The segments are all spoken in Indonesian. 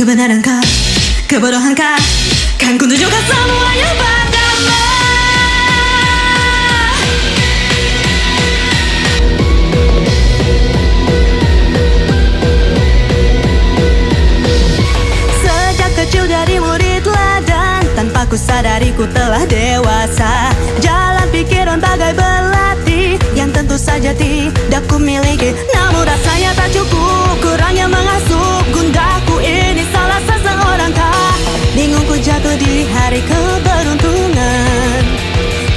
Kebenarankah, kebodohankah, kan ku tunjukkan semuanya padamu. Sejak kecil dari murid teladan, tanpa ku sadari ku telah dewasa. Jalan pikiran bagai belati, yang tentu saja tidak ku miliki. Namun rasanya tak cukup, kurangnya mengasuh gundaku ini salah seseorang kah? Bingung ku jatuh di hari keberuntungan.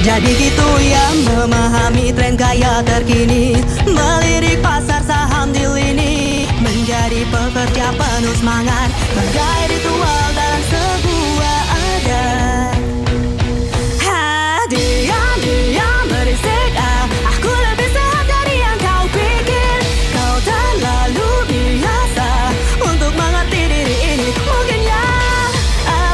Jadi gitu ya memahami tren gaya terkini, melirik pasar saham di lini, menjadi pekerja penuh semangat, bagai ritual dalam sebuah adat. Diam-diam berisik, aku lebih sehat dari yang kau pikir. Kau terlalu biasa untuk mengerti diri ini. Mungkin ya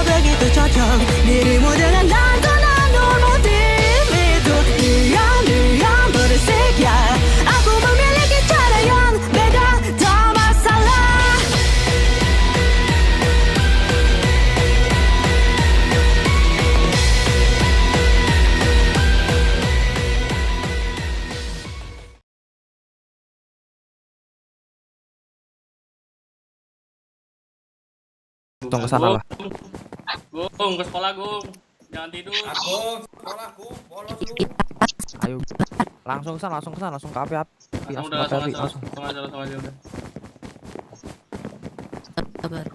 begitu cocok dirimu dengan dandanan normatif itu. Diam-diam berisik ya, aku memiliki cara yang beda, tak masalah. Tunggu ke sana lah. Gung, ke sekolah Gung. Jangan tidur. Aku sekolah aku bolos lu. Ayo. Langsung ke sana, langsung ke api. Langsung aja udah. Sabar.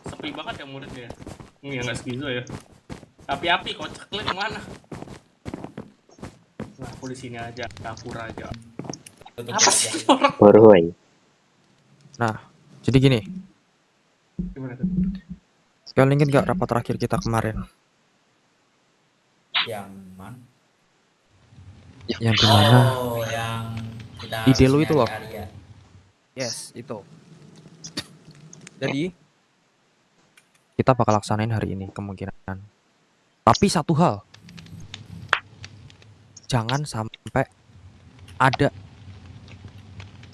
Sepi banget ya muridnya. Ya nggak segitu ya. Api-api kocak lu kemana? Nah, aku di sini aja, dapur aja. Apa sih orang? Boroi. Nah, jadi gini. Gimana tuh? Kalian ingat gak rapat terakhir kita kemarin? Yang mana? Yang dimana? Oh, yang kita Ide lu itu loh. nyari Arya. Yes, itu. Jadi kita bakal laksanain hari ini kemungkinan. Tapi satu hal, jangan sampai ada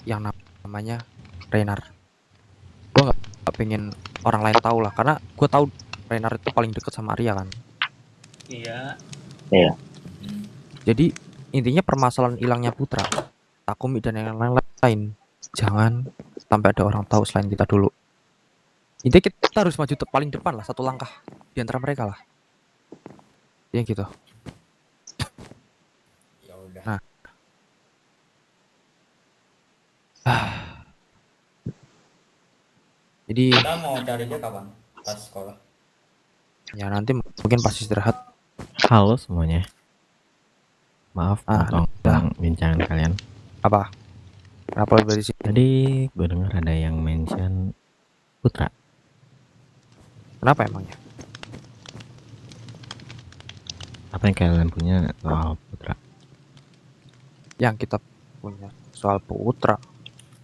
yang namanya Renar. Gue gak pengen orang lain tahu lah, karena gue tahu Renar itu paling deket sama Arya kan. Iya. Iya. Jadi intinya permasalahan hilangnya Putra, Takumi dan yang lain-lain jangan sampai ada orang tahu selain kita dulu. Intinya kita harus maju paling depan lah, satu langkah di antara mereka lah. Ya gitu. Ya udah. Nah. Jadi Kita mau cari dia kapan? Pas sekolah. ya nanti mungkin pas istirahat. Halo semuanya. Maaf udah. potong bincangan kalian. Apa? Kenapa lu dari sini? Tadi gue dengar ada yang mention Putra. Kenapa emangnya? Apa yang kalian punya soal Putra? Yang kita punya soal Putra.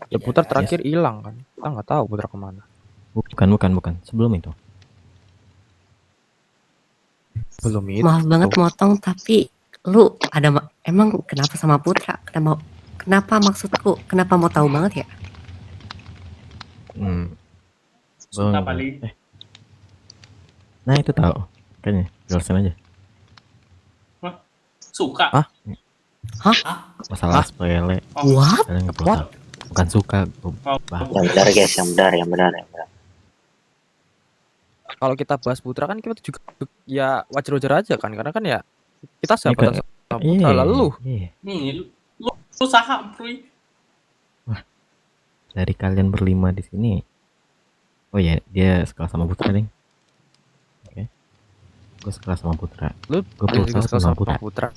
Ya Iya, Putra guys. terakhir hilang kan. Kita nggak tahu Putra kemana. Bukan. Sebelum itu. Belum itu. Maaf banget motong, tapi lu ada emang kenapa sama Putra? Kenapa maksudku? Kenapa mau tahu banget ya? Suka Gua- paling. Nah itu tahu. Kayaknya jelasin aja. Suka. Hah? Masalah sepele. What? Kalian nggak perlu tahu. Bukan suka. Yang benar guys, yang benar. Kalau kita bahas Putra kan kita juga ya wajar-wajar aja kan, karena kan ya kita sahabatan sama Putra. Lalu lu Iya. Nih, lu saham, Bro. Dari kalian berlima di sini. Oh ya, dia sekelas sama Putra, Ding. Oke. Gue sekelas sama Putra. lu Gua juga berusaha suka sama sama Putra. Putra.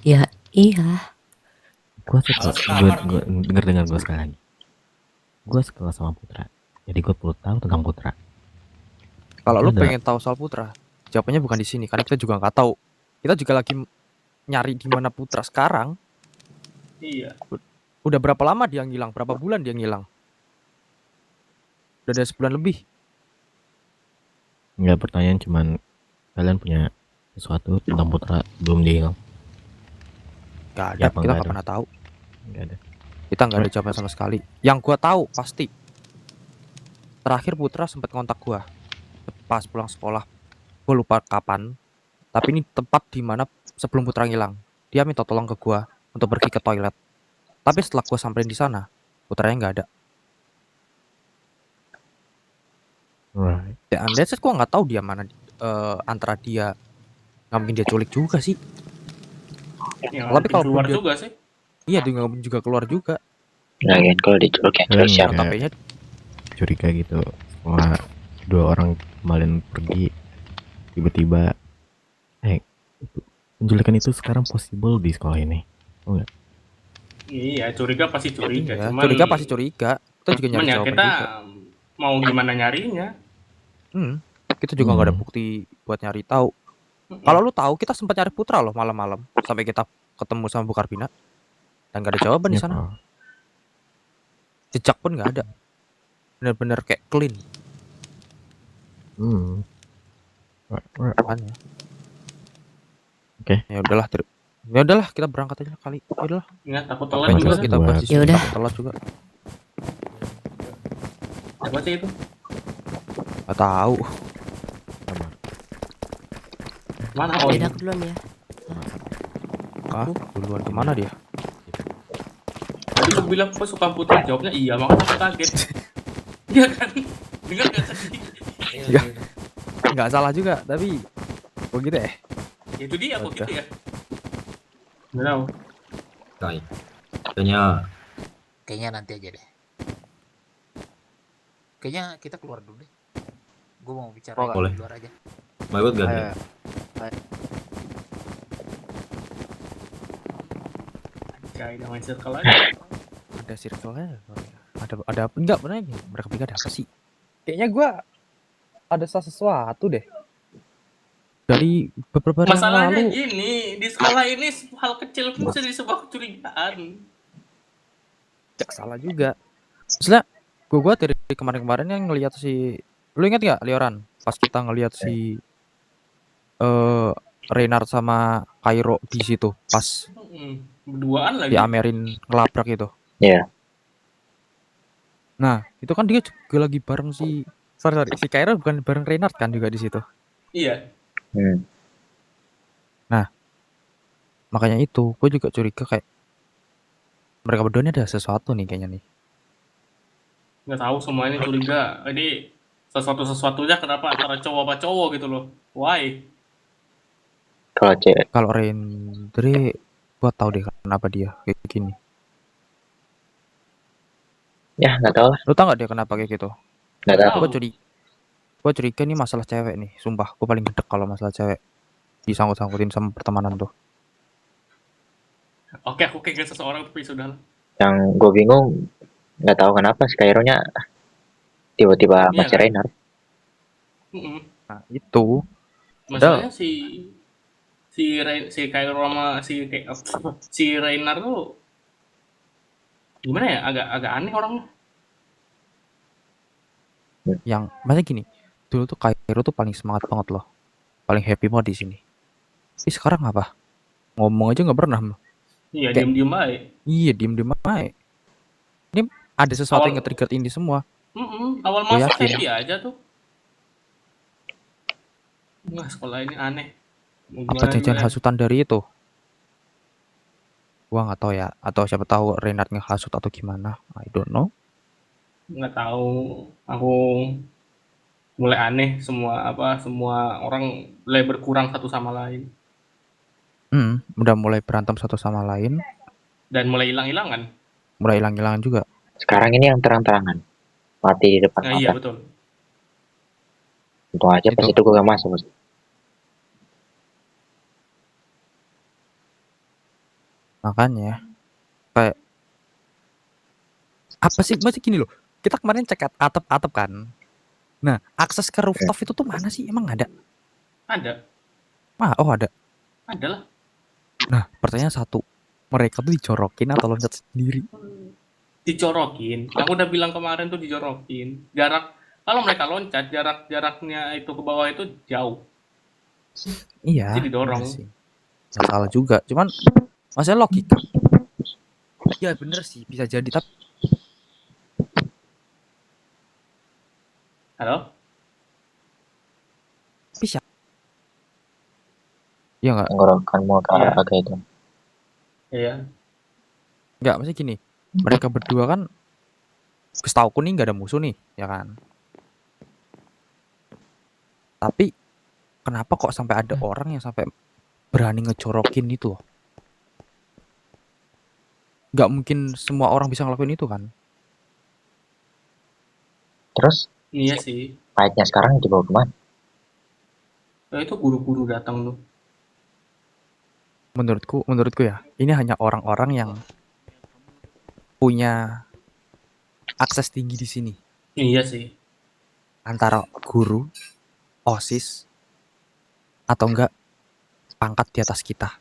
Ya iya. Gue denger gue sekali lagi. Gue sekelas sama Putra. Jadi gue perlu tahu tentang Putra. Kalau lu Udah. pengen tahu soal Putra, jawabannya bukan di sini karena kita juga nggak tahu. Kita juga lagi nyari di mana Putra sekarang. Iya. Udah berapa lama dia ngilang? Berapa bulan dia ngilang? Udah ada sebulan lebih. Enggak, pertanyaan cuman kalian punya sesuatu tentang Putra belum dia hilang? Gak ada, Ya, apa kita nggak nggak ada? pernah tahu. Enggak ada. Kita nggak ada jawaban sama sekali. Yang gua tahu pasti terakhir Putra sempat kontak gua pas pulang sekolah. Gua lupa kapan. Tapi ini tepat di mana sebelum Putra ngilang. Dia minta tolong ke gua untuk pergi ke toilet. Tapi setelah gua samperin di sana, Putranya nggak ada. Right. Ya, that's it, gua nggak tahu dia mana. Antara dia nggak mungkin dia culik juga sih. Ya, Tapi kalau keluar dia- juga sih. Iya, dia nggak mungkin juga keluar juga. Lagian kalau diculik yang culik Keren, siapa? ya. Notabene Curiga gitu setelah 2 orang kemarin pergi tiba-tiba penculikan itu sekarang possible di sekolah ini. Iya, curiga pasti curiga. iya, Cuman, curiga pasti curiga. Kita juga cuman nyari ya jawaban kita juga. mau gimana nyarinya. Kita juga nggak ada Hmm. bukti buat nyari tahu. Kalau lu tahu, kita sempat nyari Putra loh malam-malam sampai kita ketemu sama Bu Karbina dan gak ada jawaban di Ya, sana. Pak. Jejak pun nggak ada. Bener-bener kayak clean Hmm. Right. makanya. Oke. Ya udahlah, kita berangkat aja kali. Ya udahlah, Ya, takut apa telat yang juga. jelas kita buat- bahas di Ya sini, udah. takut telat juga. Siapa sih itu? Gak tahu. Sabar. Mana? Oh, Beda aku duluan ya. Ah, duluan kemana dia? tadi aku bilang kok suka Putra, jawabnya iya, makanya aku kaget. Iya kan? Dengar gak tadi? Ya. Nggak salah juga, tapi begitu ya. Ya, itu dia kok Udah. gitu ya. Nggak tahu. Baik. Kayaknya Kayaknya nanti aja deh. Kayaknya kita keluar dulu deh. Gue mau bicara Boleh. di luar aja. mau ikut gak? Kayak udah main circle aja. Ada circle-nya. Ada apa? Enggak, bener ini. Mereka pikir ada apa sih? Kayaknya gua ada sesuatu deh. Dari beberapa hari yang Masalahnya lalu. gini, di sekolah ini hal kecil pun bisa disebut kecurigaan. Gak salah juga. Maksudnya gua dari kemarin-kemarin yang ngelihat si, lu ingat gak Lioran pas kita ngelihat si Reynard sama Cairo di situ pas Berduaan lagi. diamerin ngelabrak itu. Iya. Nah, itu kan dia juga lagi bareng si sorry, si Cairo bukan bareng Reynard kan juga di situ. Iya. Hmm. Makanya itu, gue juga curiga kayak mereka berdua ini ada sesuatu nih kayaknya nih. Nggak tahu semuanya curiga. Ini sesuatunya kenapa antara cowok apa cowok gitu loh. Why? Kalau cewek, Kalau Rendre, gue tahu deh kenapa dia kayak gini. ya nggak tahu lah, Lu tau gak dia kenapa kayak gitu? nggak tahu. Tahu. Gue curiga nih masalah cewek nih, sumpah. Gue paling gedek kalau masalah cewek disangkut-sangkutin sama pertemanan tuh. Oke, aku kayak seseorang tapi sudah lah. Yang gue bingung, nggak tahu kenapa si Kaironya tiba-tiba Iya, masih kan? Reynard. Mm-mm. Nah, itu. Masalahnya si Cairo sama si Reynard tuh gimana ya? Agak aneh orangnya. Yang maksudnya gini, dulu tuh Cairo tuh paling semangat banget loh, paling happy banget di sini. Tapi sekarang apa? Ngomong aja nggak pernah. Iya, Kayak- diem-diem baik. Iya, diem-diem aja. Ini ada sesuatu Awal- yang nge-trigger ini semua. Awal Gua masuk yakin. happy aja tuh. Wah, sekolah ini aneh. Mau Apa gimana jajan juga. hasutan dari itu? Gua nggak tahu ya. Atau siapa tahu Renard ngehasut atau gimana? I don't know. Nggak tahu. Aku mulai aneh semua orang mulai berkurang satu sama lain Udah mulai berantem satu sama lain, dan mulai hilang-hilangan. mulai hilang-hilangan juga. Sekarang ini yang terang-terangan mati di depan Nah, iya mata. betul. Untung aja pas Itu. itu gue gak masuk. Mas. Makanya kayak apa sih? Masih gini loh. Kita kemarin cek atap-atap kan. Nah, akses ke rooftop itu tuh mana sih? Emang ada? Ada Ada. lah. Nah, pertanyaan satu. Mereka tuh dijorokin atau loncat sendiri? Dicorokin. Aku udah bilang kemarin tuh dijorokin. Kalau mereka loncat, jaraknya itu ke bawah itu jauh. Iya. Jadi didorong. bener sih. Nggak salah juga. Cuman masalah logika. Ya bener sih, bisa jadi tapi Halo? Tapi siapa? Iya nggak? Tenggorokanmu ke Iya. arah itu. Iya. Nggak, maksudnya gini. Mereka berdua kan, setauku nih nggak ada musuh nih, ya kan? Tapi kenapa kok sampai ada orang yang sampai berani ngejorokin itu loh? Nggak mungkin semua orang bisa ngelakuin itu kan? Terus Iya sih. fight-nya sekarang dibawa kemana? Nah, itu guru-guru datang tuh. Menurutku ya, ini hanya orang-orang yang punya akses tinggi di sini. Iya sih. Antara guru, OSIS, atau enggak pangkat di atas kita.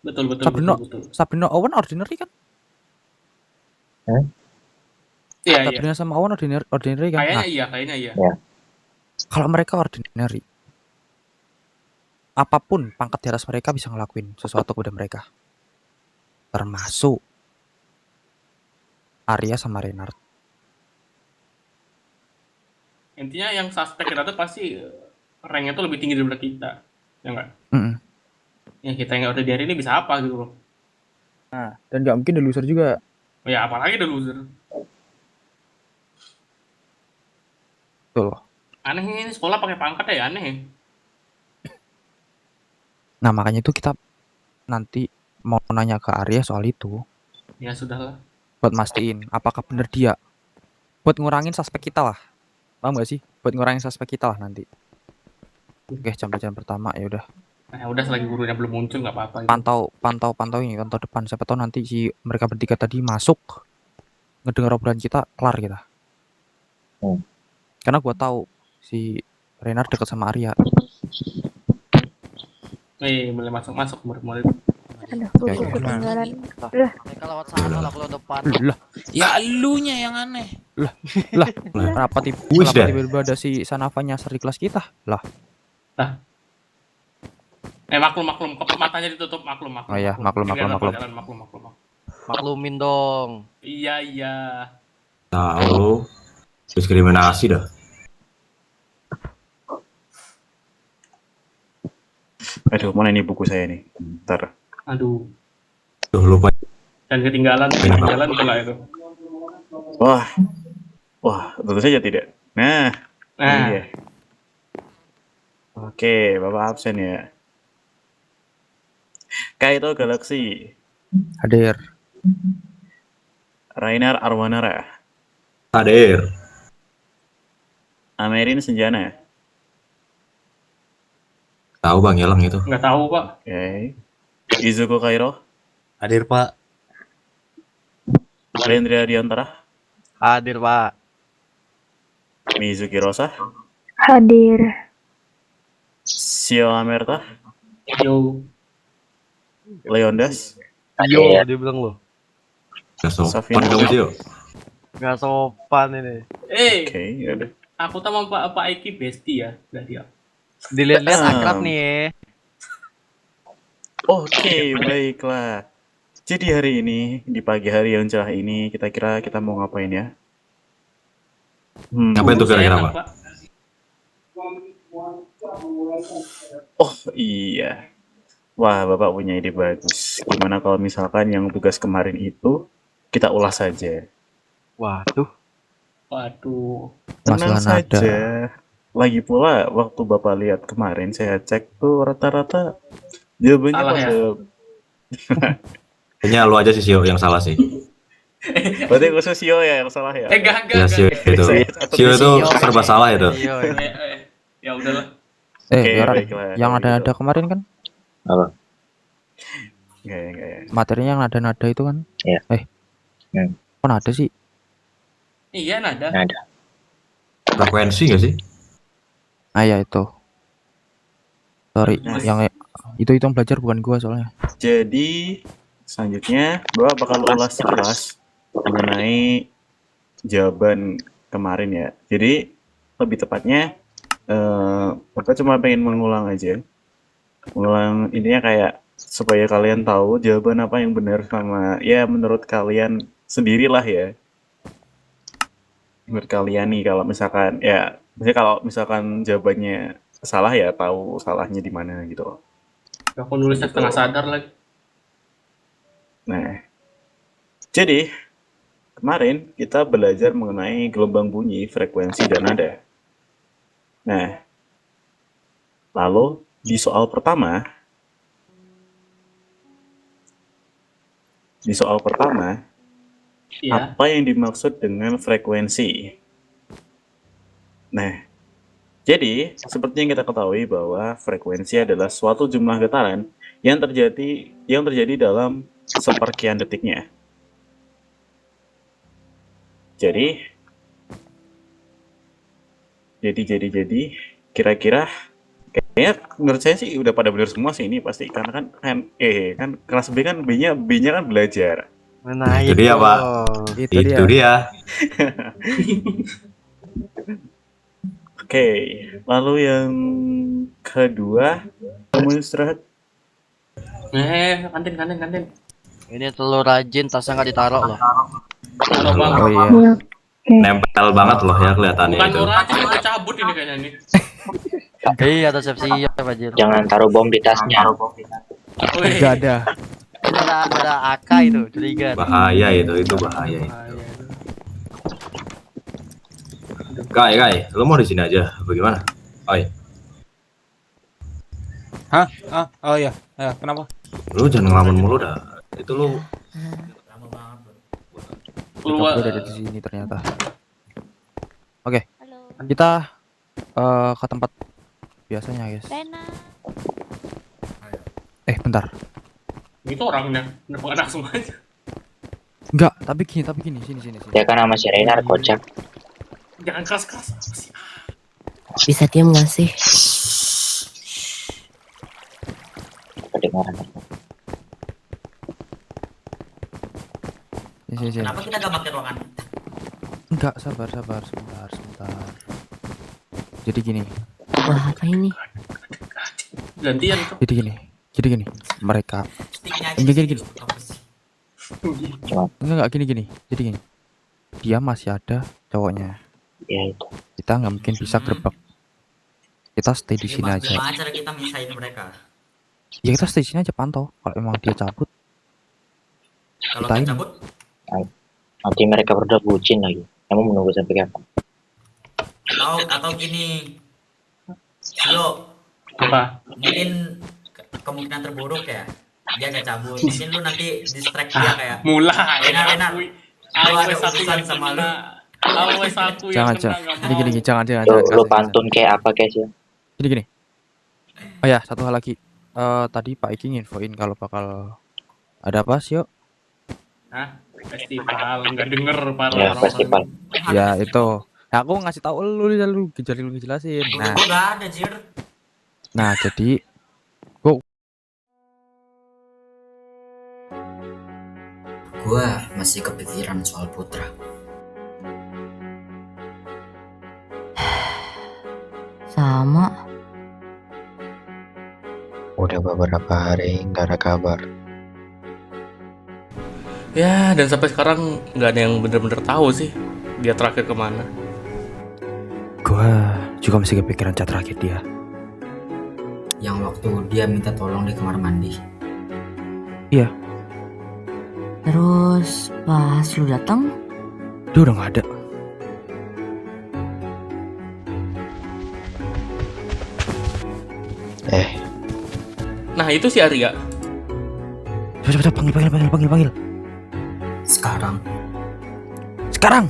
Betul, betul, Sabrina, betul, betul. Sabrina Owen ordinary kan? Iya, iya. Sabrina sama Owen ordinary kan? Kayaknya Nah, iya, kayaknya iya. kalau mereka ordinary, apapun pangkat di atas mereka bisa ngelakuin sesuatu kepada mereka. Termasuk Arya sama Renard. Intinya yang suspek kita tuh pasti ranknya tuh lebih tinggi daripada kita. Ya enggak? Mm-mm. Yang kita yang udah di hari ini bisa apa gitu loh. Dan nggak mungkin ada loser juga. Oh ya, apalagi the loser. Tuh loh. Aneh ini sekolah pakai pangkat ya, aneh. Nah, makanya itu kita nanti mau nanya ke Arya soal itu. Ya sudahlah. Buat mastiin apakah bener dia. Buat ngurangin suspek kita lah. Paham gak sih? Buat ngurangin suspek kita lah nanti. Oke, jam pelajaran pertama ya udah. Nah, udah selagi gurunya belum muncul nggak apa-apa. Gitu. Pantau ini, pantau depan. Siapa tahu nanti si mereka bertiga tadi masuk, ngedengar obrolan kita, kelar kita. Karena gua tahu si Renard dekat sama Arya. Boleh masuk murid-murid. Aduh, Ya, gue ya. ketinggalan. Mereka lewat sana lah kalau depan. Lah, Ya elunya yang aneh. kenapa Wis dah. tiba-tiba ada si Sanavanya di kelas kita? Lah, Maklum, matanya ditutup, maklum. Oh iya, maklum. Jalan, maklum. Maklumin dong. Iya. Tahu. Diskriminasi dah. Aduh, mana ini buku saya nih? Bentar. Aduh. Tuh lupa. Dan ketinggalan pula itu. Wah, tentu saja tidak. Nah, ini Nah, dia. Oke, Bapak absen ya. Kaito Galaxy, hadir. Rainer Arwanara, Hadir. Amerin Senjana. Tahu Bang hilang itu. nggak tahu Pak. Oke. Izuku Kairo, Hadir Pak. Rendra Diantara, Hadir, Pak. Mizuki Rosa, Hadir. Sio Amerta, Yo. Leondas, Yo, dia bilang lo. Gak sopan Safina. kamu sih. Nggak sopan ini. Oke, yaudah. Aku sama Pak Aiki bestie ya, udah dia. Dilihat-lihat Ah. akrab nih ya. Oke, baiklah. Jadi hari ini, di pagi hari yang cerah ini, kita kira kita mau ngapain ya? Ngapain tuh kira-kira, Saya Pak? Pak. Oh iya. Wah, Bapak punya ide bagus. Gimana kalau misalkan yang tugas kemarin itu kita ulas saja? Waduh. Waduh. Tenang Masalah nada. saja. Lagi pula, waktu Bapak lihat kemarin, saya cek tuh rata-rata jawabannya Salah ya? pada... Kayaknya lu aja sih Sio yang salah sih. Berarti khusus Sio ya yang salah ya? Enggak. Ya Sio itu. Sio itu serba salah itu. Yo, Ya udahlah. Oke, Yoran, baiklah. yang Kalau nada-nada gitu. kemarin kan? Apa? Enggak ya. Materinya yang nada-nada itu kan? Iya. Kok nada sih? Iya, nada. Nada. Frekuensi gak sih? Ah ya itu. Sorry, Nice. yang itu yang belajar bukan gua soalnya. Jadi, selanjutnya, Bapak bakal ulas sekelas mengenai jawaban kemarin ya. Jadi, lebih tepatnya, Bapak cuma pengen mengulang aja. Mengulang intinya kayak supaya kalian tahu jawaban apa yang benar sama ya menurut kalian sendirilah ya. menurut kalian nih kalau misalkan ya, misalnya kalau misalkan jawabannya salah ya tahu salahnya di mana gitu. Aku nulisnya setengah sadar lagi. Nah, jadi kemarin kita belajar mengenai gelombang bunyi, frekuensi, dan nada. Nah, lalu di soal pertama, Iya. apa yang dimaksud dengan frekuensi? Nah, jadi seperti yang kita ketahui bahwa frekuensi adalah suatu jumlah getaran yang terjadi dalam sepersekian detiknya. Jadi kira-kira kayaknya menurut saya sih udah pada benar semua sih ini pasti karena kan kelas B kan B-nya kan belajar. Nah, Itu dia, Pak. Itu dia. Oke, lalu yang kedua kamu istirahat. Kantin. Ini telur rajin, tasnya nggak ditaruh loh. Halo bang. Oh iya. Nempel banget loh ya kelihatannya Bukan itu. orang aja udah cabut ini kayaknya nih. Iya, atau siap-siap aja. Jangan taruh bom di tasnya. Wih. Enggak ada. Ada AK itu, curiga. Bahaya itu bahaya. Kai, lu mau di sini aja? Bagaimana? Oi, Hah? Oh iya. Kenapa? lu jangan ngelamun mulu dah. Itu lu Keluar. Gue ada di sini ternyata. Oke, kita ke tempat biasanya guys. Bentar. Itu orangnya, kenapa anak semuanya? Enggak, tapi gini, sini. Ya kan sama si Renar kocak. Jangan keras-keras. Apa sih? Bisa diam gak sih? Kedengaran. Sini. Kenapa kita gak pakai ruangan? Enggak, sabar, sebentar. Jadi gini, Wah, apa ini? Gantian tuh. jadi gini. Mereka gini. Enggak gini. Jadi gini. Dia masih ada cowoknya. Ya itu. Kita nggak mungkin bisa gerbek. Kita stay di sini aja. Gimana cara kita misahin mereka? Ya kita stay di sini aja pantau. Kalau emang dia cabut, Kalau kita dia ini. cabut, Nanti mereka berdua bucin lagi. Kamu menunggu sampai kapan? atau gini. Yo, apa? Mungkin kemungkinan terburuk ya dia gak cabut, mungkin lu nanti distract dia kayak Mulai. Renar lu ada urusan sama lu. Jangan. Gini, jangan. Lu pantun kayak apa guys ya? Gini. Oh ya, satu hal lagi. Tadi Pak Iki nginfoin kalau bakal ada apa sih, yuk? Hah? Festival, nggak denger para Ya, orang. festival. Ya itu. Nah, aku ngasih tahu lu ngejelasin. Gua gak ada jir. Nah, jadi Gua masih kepikiran soal Putra. Sama. Udah beberapa hari nggak ada kabar. Ya, dan sampai sekarang nggak ada yang bener-bener tahu sih dia terakhir kemana. gua juga masih kepikiran chat terakhir dia. Yang waktu dia minta tolong di kamar mandi. Iya, Terus pas lu datang, dia udah nggak ada. Nah, itu si Arya. Coba panggil. Sekarang Sekarang.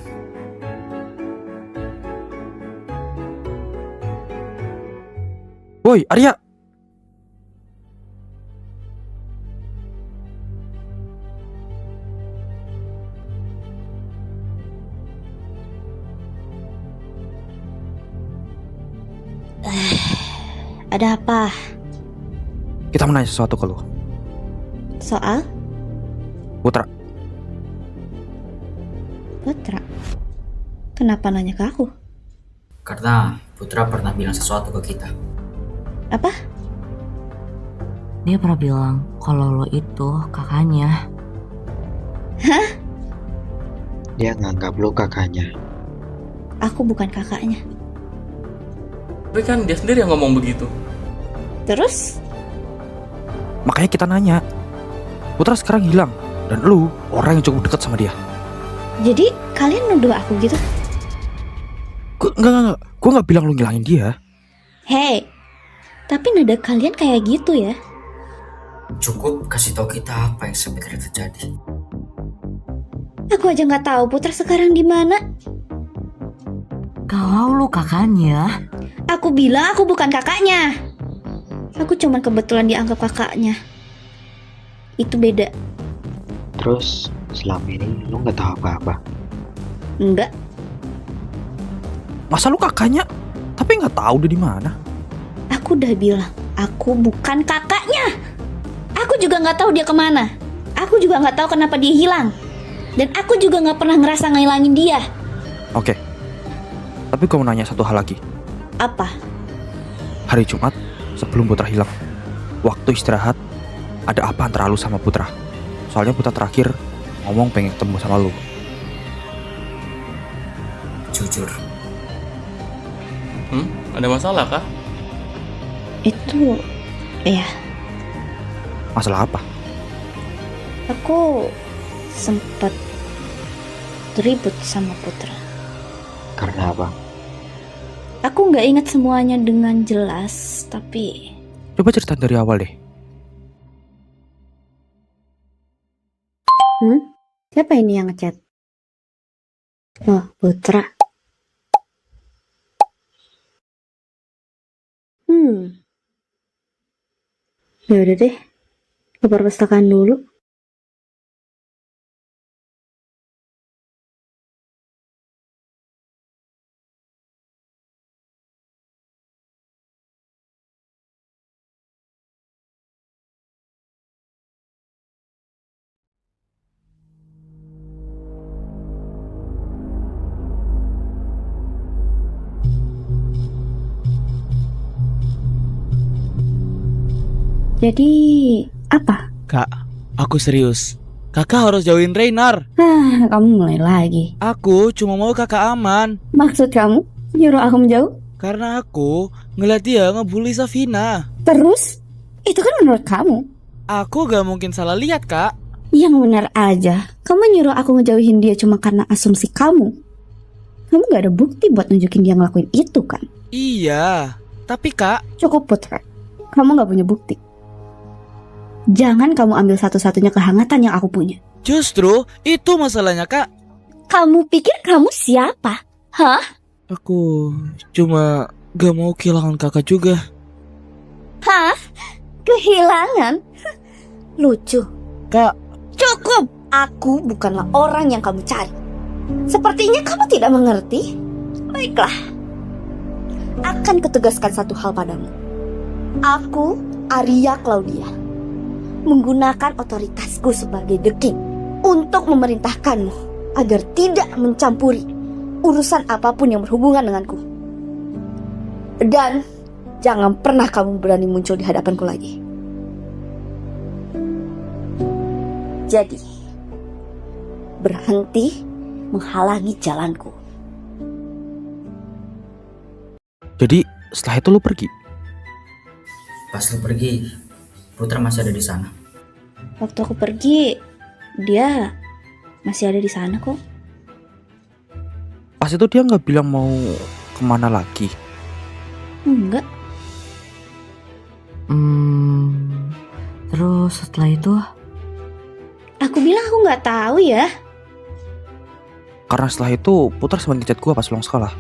Woi, Arya. Ada apa? Kita mau nanya sesuatu ke lu. Soal Putra. Putra. Kenapa nanya ke aku? karena Putra pernah bilang sesuatu ke kita. Apa? dia pernah bilang kalau lo itu kakaknya. Dia nganggap lu kakaknya. aku bukan kakaknya. Tapi kan dia sendiri yang ngomong begitu. Terus? Makanya kita nanya. Putra sekarang hilang dan lu orang yang cukup dekat sama dia. Jadi kalian nuduh aku gitu? Enggak. Gue nggak bilang lu ngilangin dia. Hei, tapi nada kalian kayak gitu ya? Cukup kasih tahu kita apa yang sebenarnya terjadi. Aku aja nggak tahu Putra sekarang di mana. Kalau lu kakaknya, Aku bilang aku bukan kakaknya. Aku cuma kebetulan dianggap kakaknya. Itu beda. Terus selama ini lu nggak tahu apa-apa? Enggak. Masa lu kakaknya tapi nggak tahu dia di mana? Aku udah bilang, aku bukan kakaknya. Aku juga nggak tahu dia kemana. Aku juga nggak tahu kenapa dia hilang. Dan aku juga nggak pernah ngerasa ngilangin dia. Oke. Tapi gue mau nanya satu hal lagi. Apa? Hari Jumat sebelum Putra hilang, waktu istirahat, ada apa antara lu sama Putra? Soalnya Putra terakhir ngomong pengen ketemu sama lu. Jujur, Ada masalah kah? Itu, ya, Masalah apa? aku sempat ribut sama Putra. Karena apa? Aku nggak ingat semuanya dengan jelas, tapi Coba cerita dari awal deh. siapa ini yang ngechat? Oh, Putra. Ya udah deh, ke perpustakaan dulu. Jadi, apa? Kak, aku serius. Kakak harus jauhin Reynar. Kamu mulai lagi. Aku cuma mau kakak aman. Maksud kamu nyuruh aku menjauh? Karena aku ngeliat dia ngebully Safina. Terus? Itu kan menurut kamu. Aku gak mungkin salah lihat, Kak. Yang benar aja. Kamu nyuruh aku ngejauhin dia cuma karena asumsi kamu. Kamu gak ada bukti buat nunjukin dia ngelakuin itu kan? Iya, tapi Kak, Cukup Putra. Kamu gak punya bukti. Jangan kamu ambil satu-satunya kehangatan yang aku punya. justru itu masalahnya, Kak. Kamu pikir kamu siapa? Hah? Aku cuma gak mau kehilangan kakak juga. Hah? Kehilangan? Lucu. Kak, Cukup. Aku bukanlah orang yang kamu cari. Sepertinya kamu tidak mengerti. Baiklah. Akan kutegaskan satu hal padamu. Aku, Arya Claudia, menggunakan otoritasku sebagai The King untuk memerintahkanmu agar tidak mencampuri urusan apapun yang berhubungan denganku. Dan jangan pernah kamu berani muncul di hadapanku lagi. Jadi, berhenti menghalangi jalanku. Jadi setelah itu lu pergi. pas lu pergi, Putra masih ada di sana. Waktu aku pergi, dia masih ada di sana kok. Pas itu dia nggak bilang mau kemana lagi. Enggak. Terus setelah itu Aku bilang aku nggak tahu ya. Karena setelah itu Putra sempat ngechat gue pas pulang sekolah.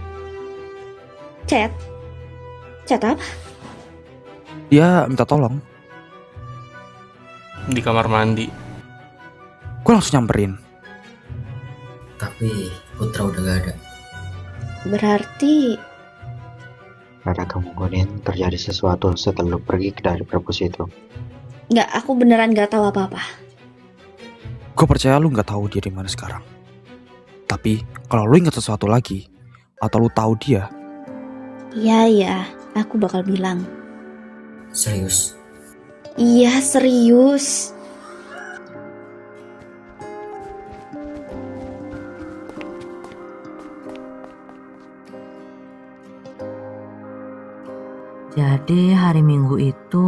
Chat? Chat apa? Dia minta tolong. Di kamar mandi. Gue langsung nyamperin. Tapi Putra udah gak ada. Berarti Ada kemungkinan terjadi sesuatu setelah lu pergi dari perpus itu. nggak, aku beneran nggak tahu apa-apa. Gue percaya lu nggak tahu dia di mana sekarang. Tapi kalau lu ingat sesuatu lagi atau lu tahu dia, Iya, aku bakal bilang. Serius. Iya, serius. Jadi hari Minggu itu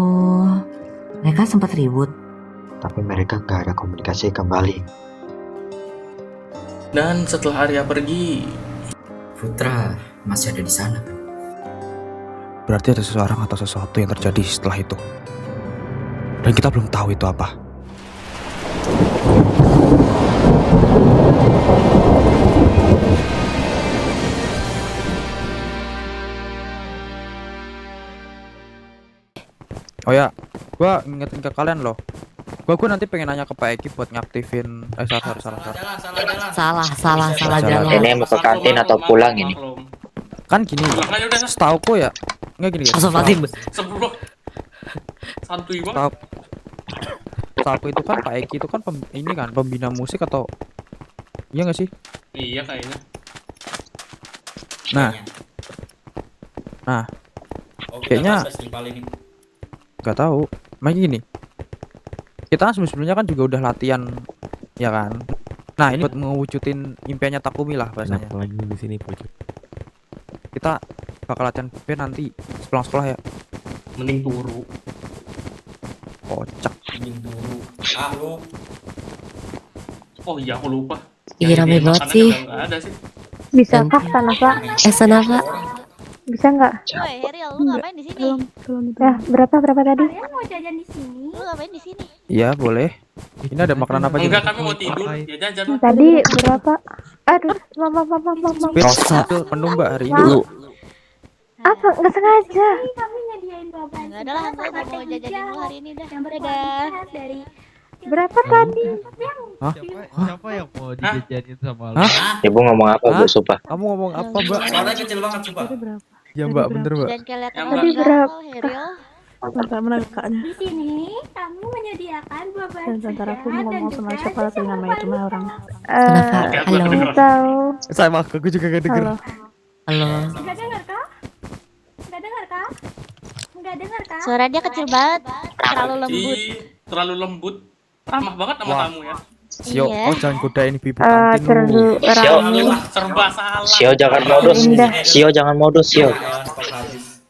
mereka sempat ribut. tapi mereka nggak ada komunikasi kembali. Dan setelah Arya pergi, Putra masih ada di sana, bro. Berarti ada seseorang atau sesuatu yang terjadi setelah itu. Dan kita belum tahu itu apa. Oh ya, gua ngingetin ke kalian loh. Gua nanti pengen nanya ke Pak Eki buat ngaktifin Salah jalan. Ini mau ke kantin atau pulang ini? Kan gini, setauku ya. Enggak gini guys. sebelum santuy banget. Setauku itu kan Pak Eki itu kan ini kan pembina musik atau iya nggak sih? Iya kayaknya. Nah, kayaknya nggak tahu. Makanya gini, kita kan sebelumnya kan juga udah latihan, ya kan? Nah ini buat mewujudin impiannya Takumi lah bahasanya. Kenapa lagi di sini pojok? Kita bakal latihan band nanti sepulang sekolah ya. Mending turu. Kocak. Mending dulu. Lu. Oh iya aku lupa. Iya rame banget sih. Nggak ada sih. Bisa kah Sanafa? Sanafa. Bisa nggak? Woi, Heril, lu ngapain di sini? Ya, berapa tadi? Saya mau jajan di sini. Lu ngapain di sini? Iya boleh. Ini ada makanan apa aja? Enggak, kami mau tidur. Ya jajan. Tadi berapa? Aduh, mama. Pizza tuh penuh Mbak hari ini. Lu. Apa? Nggak sengaja. Kami nyediain babanya. Enggak ada lah, gue mau jajanin lu hari ini dah. Yang dadah. Dari Berapa tadi? Hah? Siapa yang mau dijajanin sama lu? Hah? Ibu ngomong apa, Bu? Sumpah. Kamu ngomong apa Mbak? Suaranya kecil banget, coba. Ya Mbak, bener Mbak. dan kelihatan Tadi berapa? Heril. Di sini kamu menyediakan babanya. Sebentar aku mau ngomong sama siapa lagi namanya cuma orang. Sanafa, halo. Tahu. Sama aku juga gak denger. Halo. Enggak dengar kah? Enggak dengar kah? Enggak dengar kah? Suara dia kecil banget, terlalu lembut. Terlalu lembut. Ramah banget sama kamu ya. Sio, Iya. oh jangan godain ibu kantin lu. Terlalu ramai. Serba salah. Sio jangan modus. Sio jangan modus, Sio.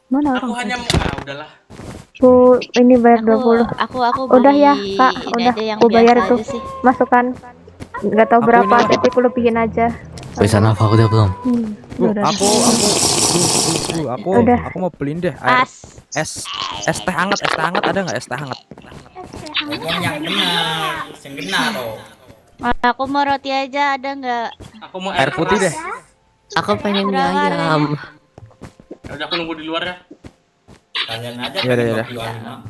Mana Aku orang? hanya udah. Bu, ini bayar 20. Aku Udah beli ya, Kak. ini Udah, aja yang aku bayar biasa tuh. aja sih. Masukkan. Nggak tahu Aku berapa, ini- tapi aku lebihin aja. Bisa Nafa udah belum? Bu, Udah. aku Udah. mau beliin deh air Pas. es teh hangat ada nggak es teh hangat? Ngomong yang benar loh. Aku mau roti aja, ada nggak? Aku mau Air putih deh. Aku pengen mie ayam. Udah aku nunggu di luar ya. Kalian aja Ya udah. 25.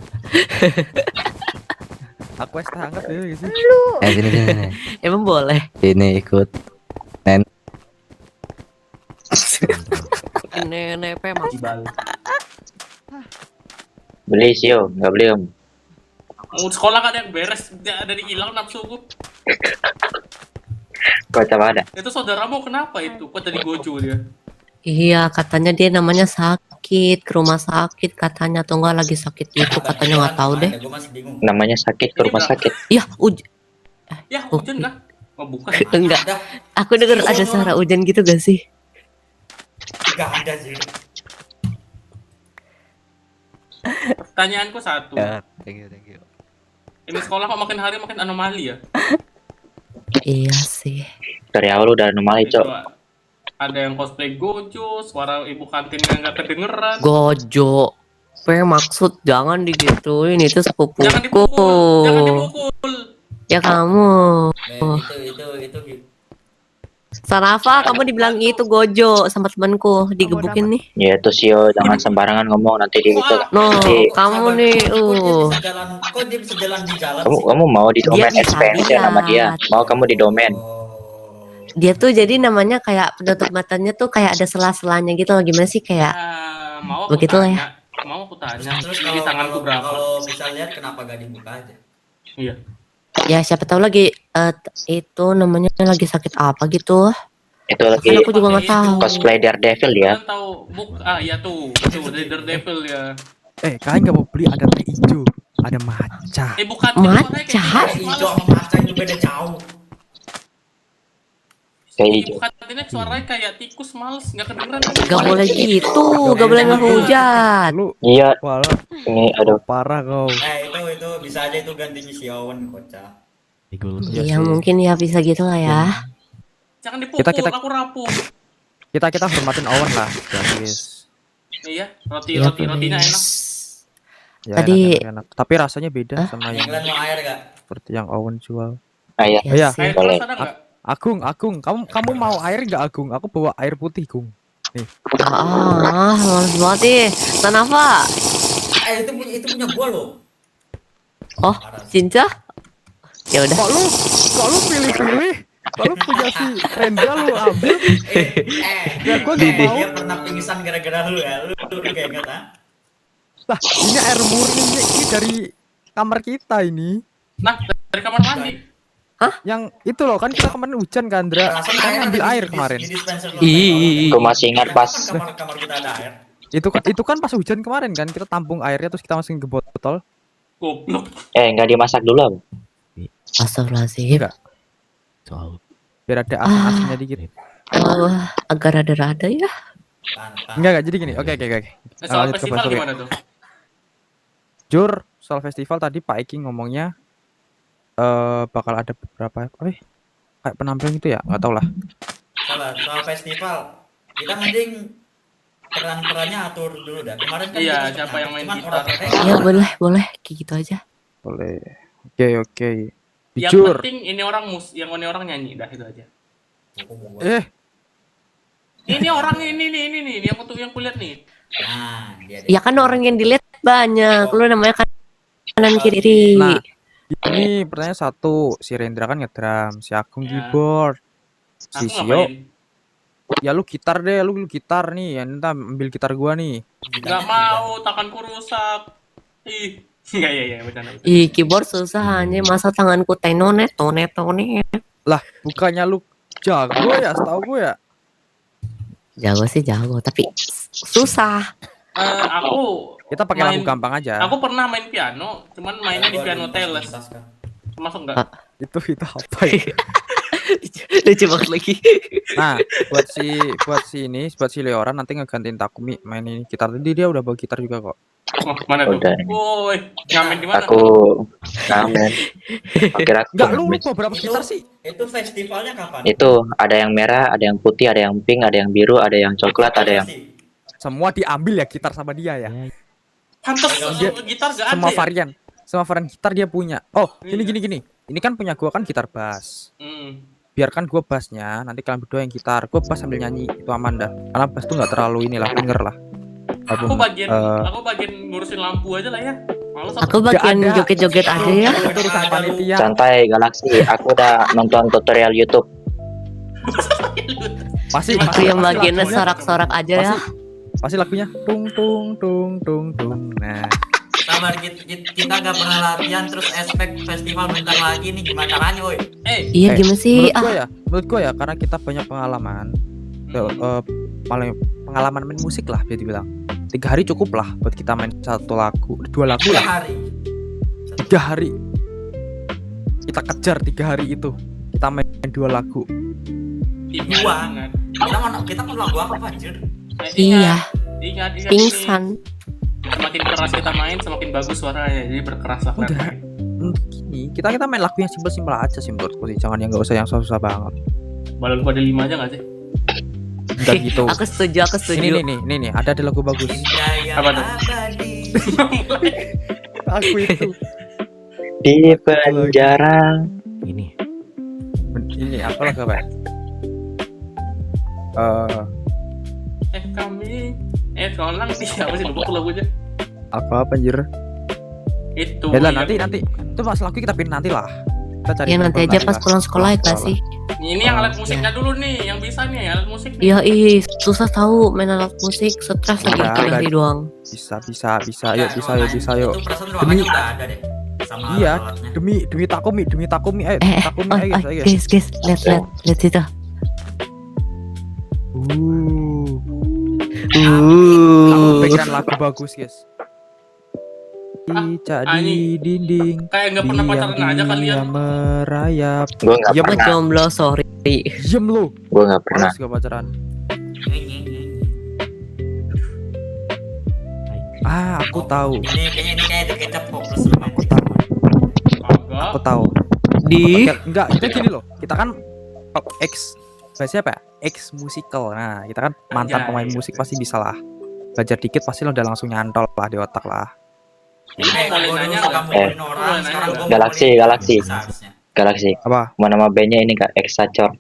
Aku es teh hangat deh gitu. Sini. Emang boleh? Ini ikut. Nenek pemak. Beli, Sio. Nggak beli, Om. Mau sekolah kan yang beres, ada hilang nafsuku. Kok coba ada? Itu saudaramu kenapa itu? Kok tadi gojo dia? Iya, katanya dia namanya sakit, ke rumah sakit katanya, atau enggak lagi sakit itu katanya, nggak tahu deh. Gue masih bingung. Namanya sakit ke rumah sakit. Iya, Ya, hujan kah? Oh, bukan. enggak. Aku denger ada suara hujan gitu gak sih? Gak ada sih. Pertanyaanku satu. Thank you. Ini sekolah kok makin hari makin anomali ya? Iya sih. Dari awal udah anomali, Cok. Coba. Ada yang cosplay gojo, suara ibu kantinnya nggak kedengeran. Gojo. Maksud jangan digituin, itu Jangan sepupuku. dipukul, jangan dipukul. Ya kamu. Itu Sanafa, kamu dibilang itu Gojo sama temanku, digebukin nih. Ya itu, Sio. Jangan sembarangan ngomong. Nanti di gitu. No, Nanti kamu nih, Kok dia bisa jalan di jalan kamu mau di domain Dia bisa expansion sama dia. lihat. Mau kamu di domain. Dia tuh jadi namanya kayak penutup matanya tuh kayak ada sela-selanya gitu loh. Gimana sih kayak Mau aku begitulah ya. tanya. Mau aku tanya. Terus Gigi tanganku berapa? kalau bisa lihat kenapa gak dibuka aja? Iya. Ya siapa tahu lagi itu namanya lagi sakit apa gitu. Itu lagi Kan aku juga nggak tahu. cosplay Daredevil ya. Kalian tahu iya tuh dari Daredevil ya. Kalian nggak mau beli ada teh hijau, ada matcha. Bukan Matcha? Hijau sama maca itu beda jauh. Ibu katanya suaranya kayak tikus, males nggak kedengeran. Gak boleh gitu, gak boleh ngehujat. Lu Iya, walah ini aduh. parah kau. Itu bisa aja itu gantinya si Owen kocak. Iya mungkin ya bisa gitu lah ya. Jangan dipukul, aku rapuh. Kita hormatin Owen lah, guys. Iya, Iya, rotinya enak. Ya, Tadi- enak. Tapi rasanya beda sama yang Kalian mau air gak? seperti yang Owen jual. Iya. Iya. sih. Air keras ada nggak? Agung, kamu mau air nggak Agung? Aku bawa air putih, Gung. Males banget nih. Kenapa? Itu punya gua loh. Oh, Cinca? Ya udah. Kok lu pilih-pilih? Kalau punya si Rendra lu ambil. Ya gua nggak mau. Dia pernah pingsan gara-gara lu ya. Lu kayak ingat ah? Lah, ini air murni ini dari kamar kita ini. Nah, dari kamar mandi. Yang itu loh kan kita kemarin hujan kan, Dra. Kita ngambil air kemarin. Aku masih ingat pas Kamar kita ada air. Itu kan pas hujan kemarin kan kita tampung airnya terus kita masukin ke botol. Goblok. nggak dimasak dulu, Bang. Astagfirullahaladzim. Enggak. Biar ada asin-asinnya dikit. Agak rada-rada ya. Enggak, jadi gini. Oke. Soal Lanjut ke festival Bang Surya. gimana tuh? Jur, soal festival tadi Pak Eki ngomongnya bakal ada beberapa kayak penampilan gitu ya, nggak tau lah. Soal festival, kita mending peran-perannya atur dulu dah. Kemarin kan Iya, kita siapa yang main cuman gitar? Ya boleh kayak gitu aja. Boleh. Oke. Yang Jujur. penting ini orang nyanyi dah itu aja. Ini orang ini nih yang kulihat nih. Nah, Ya kan orang yang dilihat banyak. Lu namanya kan kanan kiri. Nah, ini pertanyaan satu, si Rendra kan ngedrum, si Agung keyboard, si Aku Sio, ngapain? ya lu gitar deh, lu gitar nih, ya entah ambil gitar gua nih. Nggak mau, tanganku rusak. Ih, iya, bercanda. Ih, keyboard susah aja. Masa tanganku tonet. Lah, bukannya lu jago ya, setahu gue ya. Jago sih jago, tapi susah. Kita pakai lagu gampang aja. Aku pernah main piano, cuman mainnya di piano Teles. Masuk nggak? Itu apa ya? Lucu banget lagi. Nah, buat si Leora nanti ngegantiin Takumi main ini gitar. Tadi dia udah bawa gitar juga kok. Oh, mana tuh? Udah. Woi, ngamen di mana? Aku ngamen. Kira Enggak, lu bawa berapa gitar sih? Itu festivalnya kapan? Itu ada yang merah, ada yang putih, ada yang pink, ada yang biru, ada yang coklat, ada yang Semua diambil ya gitar sama dia ya. Pantes gitar gak ada. Semua ya? varian gitar dia punya. Oh, gini. Ini kan punya gua kan gitar bass. Biarkan gua bassnya, nanti kalian berdua yang gitar. Gua bass sambil nyanyi, itu aman dah. Karena bass tuh nggak terlalu inilah, denger lah. Aku bagian ngurusin lampu aja lah ya. Males Aku bagian joget-joget aja ya. Itu urusan panitia. santai Galaxy. Aku udah nonton tutorial YouTube. Pasti Aku yang bagiannya sorak-sorak aja ya. Pasti lagunya tung tung tung tung tung. Nah, Sabar, kita gak pernah latihan terus aspek festival bentar lagi nih, gimana caranya woi? Iya gimana sih? menurut gua ya karena kita banyak pengalaman. Paling pengalaman main musik lah bisa dibilang. 3 hari cukup lah buat kita main 2 lagu lah. 3 hari. Kita kejar 3 hari itu. Kita main 2 lagu. Kita mau lagu apa anjir? Iya. Ingat Pingsan. Semakin keras kita main, semakin bagus suaranya. Jadi berkeras lah. Udah. Ini kita main lagu yang simpel-simpel aja sih menurutku sih. Jangan yang enggak usah yang susah banget. Balon pada 5 aja nggak sih? Enggak gitu. Aku setuju. Ini ada lagu bagus. Apa tuh? Aku itu. Di penjara. Ini apa lagu apa? Tolong sih apa sih lupa lagunya? Apa anjir? Itu. Ya lah nanti. Itu pas lagu kita pilih nanti lah. Kita cari. Ya nanti aja pas pulang sekolah ya Kak sih. Ini yang alat musiknya dulu nih, yang bisa nih alat musik. Iya susah tahu main alat musik, stres lagi hari doang. Bisa. Yuk. Itu perasaan ruangannya udah ada deh. Sama Iya, alat-alatnya. demi Takumi, ayo. Takumi ayo guys. Guys, lihat situ. Aku pikiran lagu bagus, guys. berkaca di anjing. dinding. Kayak nggak pernah pacaran aja kalian. Dia merayap. Gue nggak Diam, pernah. Jomblo, sorry. Diam lu. Gue nggak pernah. Males gak pacaran. Ini. Aku tahu. Ini kayaknya ini kayak kecap kok plus Aku tahu. Kagak. Aku tahu. Di Enggak, kita gini loh. Kita kan ex siapa ya? Ex musical. Nah, kita kan mantan Anjay. pemain musik pasti bisa lah. Belajar dikit pasti lo udah langsung nyantol lah di otak lah. Boleh nanya nggak? kamu ngomongin orang, Boleh sekarang nanya gua Galaxy, ngomongin Galaxy. seharusnya. Galaxy. Apa? Mana nama bandnya ini kak? Exacor.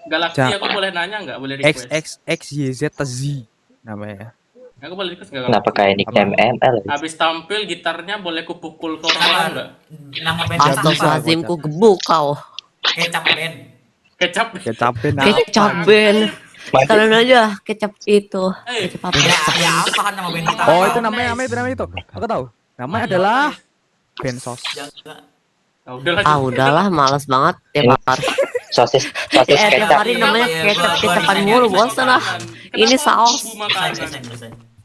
Galaxy Ja- aku boleh nanya nggak? Boleh X request. X X Y Z Z namanya. Aku boleh request nggak? Kenapa kayak nickname ML? Habis tampil gitarnya boleh kupukul ke orang nggak? Nama band Astagfirullahaladzim, ku gebuk kau. Kecap band. Kecap. Kecapin Kecap Ben. Kalian aja kecap itu. Eh, Kecap apa? Ya apa kan nama band kita? Oh, itu namanya itu. Aku tahu. Namanya adalah Bensos. ya udahlah. Ah udahlah, males banget tiap hari. Sosis Tiap kecap. hari namanya kecap-kecapan mulu, bosan lah. Ini saus.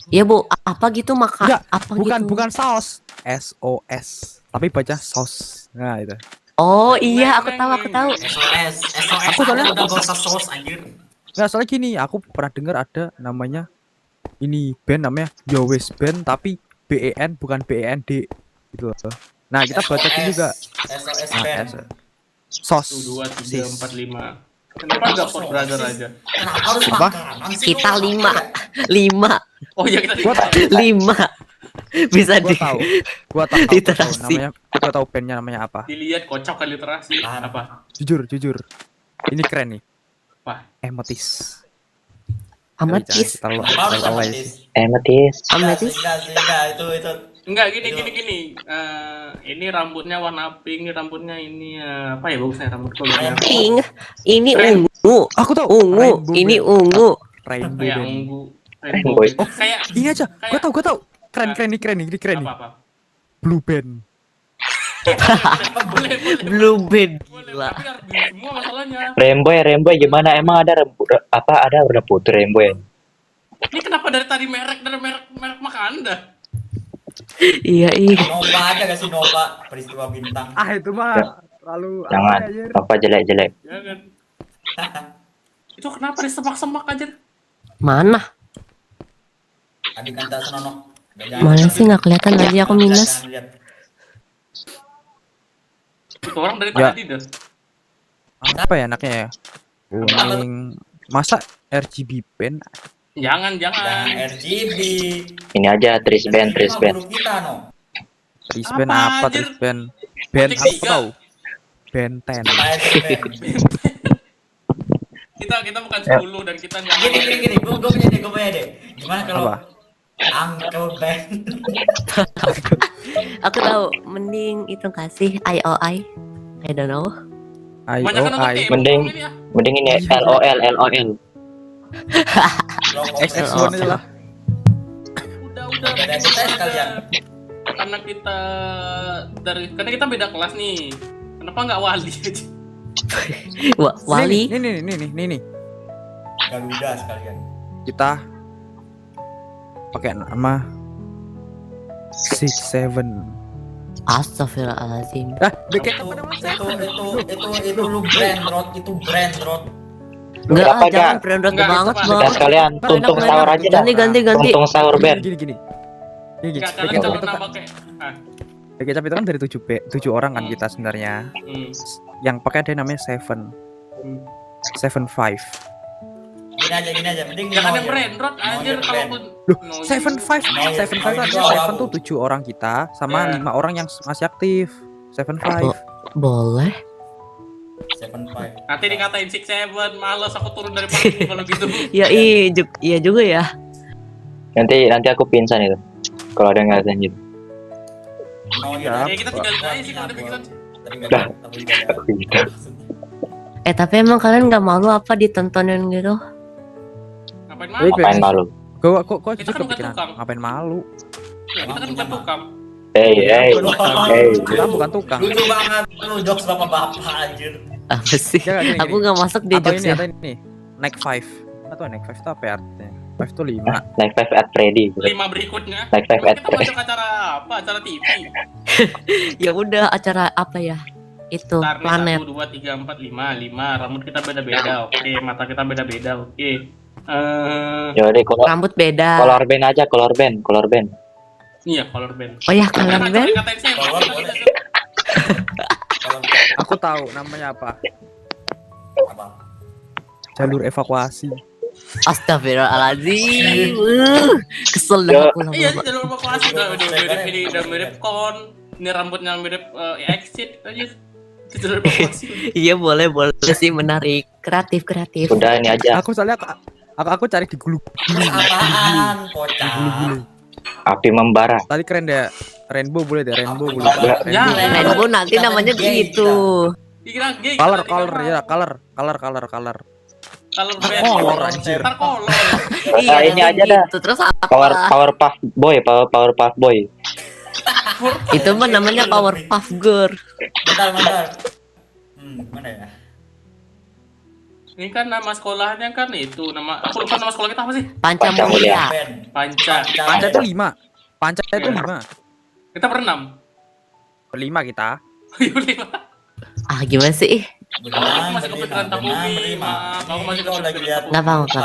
Ya bu, apa gitu makan? Enggak, Apa gitu? bukan saus. SOS. Tapi baca sos. Nah, itu. Oh iya, aku tahu. SOS. Aku soalnya- udah gak usah sos anjir. Nggak, soalnya gini, aku pernah dengar ada namanya ini band namanya Yowes Band tapi BEN bukan BEND gitu loh. Nah, kita bacain juga. SOS Nah, band. sos. 2, 3, 4, 5. Kenapa nggak Fort Brother aja? Kenapa harus Apa? makanan sih? Kita lu? 5. Oh iya kita Gua tahu. 5. Bisa Gua tahu. Gua tahu Literasi. namanya. Gua tahu bandnya namanya apa. dilihat kocak kali literasi. Apa? Jujur. Ini keren nih. Apa? Amethyst. Ametis. Kita lo Harus alay ametis. sih. Amethyst. Ametis. Enggak, itu. Enggak gini. Ini rambutnya warna pink, rambutnya ini apa ya bagusnya rambut kolornya? Pink. Ini ungu. Aku tahu. Ungu. Rainbow Ini Band. ungu. Rainbow Kayak Band. ungu. Rainbow. Oh, kayak Ini aja. Gua tahu. Keren nih. apa? Blue Band. boleh. Blue band. Boleh, Gila. tapi harus bilang semua masalahnya. Rainbow gimana? Emang ada ada warna putih Rainbow? Ini kenapa dari tadi merek makanan dah? Iya. Nova aja gak sih Nova? Peristiwa bintang. Ah, itu mah terlalu Jangan. Apa jelek-jelek? Jangan. Itu kenapa disemak-semak aja? Mana? Adik kanta senonoh. Mana sih nggak kelihatan lagi aku minus. Itu orang dari Ya. tadi dah. Apa ya anaknya ya? Kuning. Masa RGB band? Jangan. RGB. Ini aja Tris Band. Guru kita no. Trisband Apa, apa anjir? Trisband? Band Tiga. aku tahu. Band 10. Kita bukan 10 dan kita nggak Gini. Gue punya deh. Gimana kalau Apa? Uncle Ben? Aku tahu. Mending itu kasih IOI. I don't know. IOI. Mending ini LOL. XX1 aja lah. Udah. Beda kita sekalian. Karena kita beda kelas nih. Kenapa nggak Wali aja? Wali. Nih. Garuda sekalian. Kita pakai nama 67. Astagfirullahaladzim. Itu lu brand road. Enggak, Berapa, jangan Kak? brandot Enggak, banget itu bang. Nah, sekalian tuntung sahur aja dah. Ganti. Tuntung sahur band. Gini. Nggak, kalian calon nama kayak. Kecap itu kan dari 7 orang kan kita sebenarnya. Yang pakai ada namanya 7. 75. Gini aja. Mending Jangan mau yang aja. brand road anjir Mau kalaupun. Loh, 75 7 tuh 7 orang kita sama Ya. 5 orang yang masih aktif. 75. Boleh. 75. Nanti dikatain 67, males aku turun dari panggung kalau gitu. Ya iya juga ya. Nanti aku pingsan itu. Kalau ada nggak ada gitu. Mau Ya, Ya kita tinggal aja sih kalau ada pikiran. Dah. Tapi emang kalian nggak malu apa ditontonin gitu? Ngapain Ngapain malu? Kok Kita kan bukan kepikiran tukang. ngapain malu? Ya, kita kan bukan tukang. Hey. Kita bukan tukang. Lucu banget lu jokes bapak-bapak anjir. Apa sih? Jangan, gini. Aku nggak masuk di Atau ini jokesnya. atau ini. Neck 5. Atau Neck 5 itu apa ya artinya? Five tuh 5. Like Five at Freddy. 5 berikutnya. Like Five Emang at kita masuk acara apa? Acara TV. Ya udah, acara apa ya? Itu Ntar nih, planet. 1, 2, 3, 4, 5. Rambut kita beda-beda. Oke, mata kita beda-beda. Oke. Yaudah, Rambut beda. color band aja, color band. Iya, color band. Oh ya, color Jangan band? katain saya. Color boleh. Aku tahu namanya apa. Apa? Jalur evakuasi. Astagfirullahaladzim. Kesel dah aku Iya, lama-lama. jalur evakuasi udah mirip kon. Ini rambutnya mirip exit aja. Itu jalur evakuasi. Iya, boleh sih, menarik. Kreatif. Udah ini aja. Aku soalnya aku cari di gulu. Apaan, kocak? Api membara. Tadi keren deh. Rainbow boleh deh, rainbow boleh. Ya, Rainbow nanti namanya gitu. dikira gay. Color kita color color band. color anjir. Ntar color. Nah, ini aja dah. Gitu. Terus apa? Power puff boy. Itu mah namanya Powerpuff Girl. Bentar. Mana ya? Ini kan nama sekolahnya kan itu aku lupa nama sekolah kita apa sih? Panca Mulia. Panca. Panca itu 5. Panca itu 5. Kita berenam. 5 kita. Ah, gimana sih? Aku masih kepikiran Takumi. Aku masih kepikiran. Nggak apa-apa.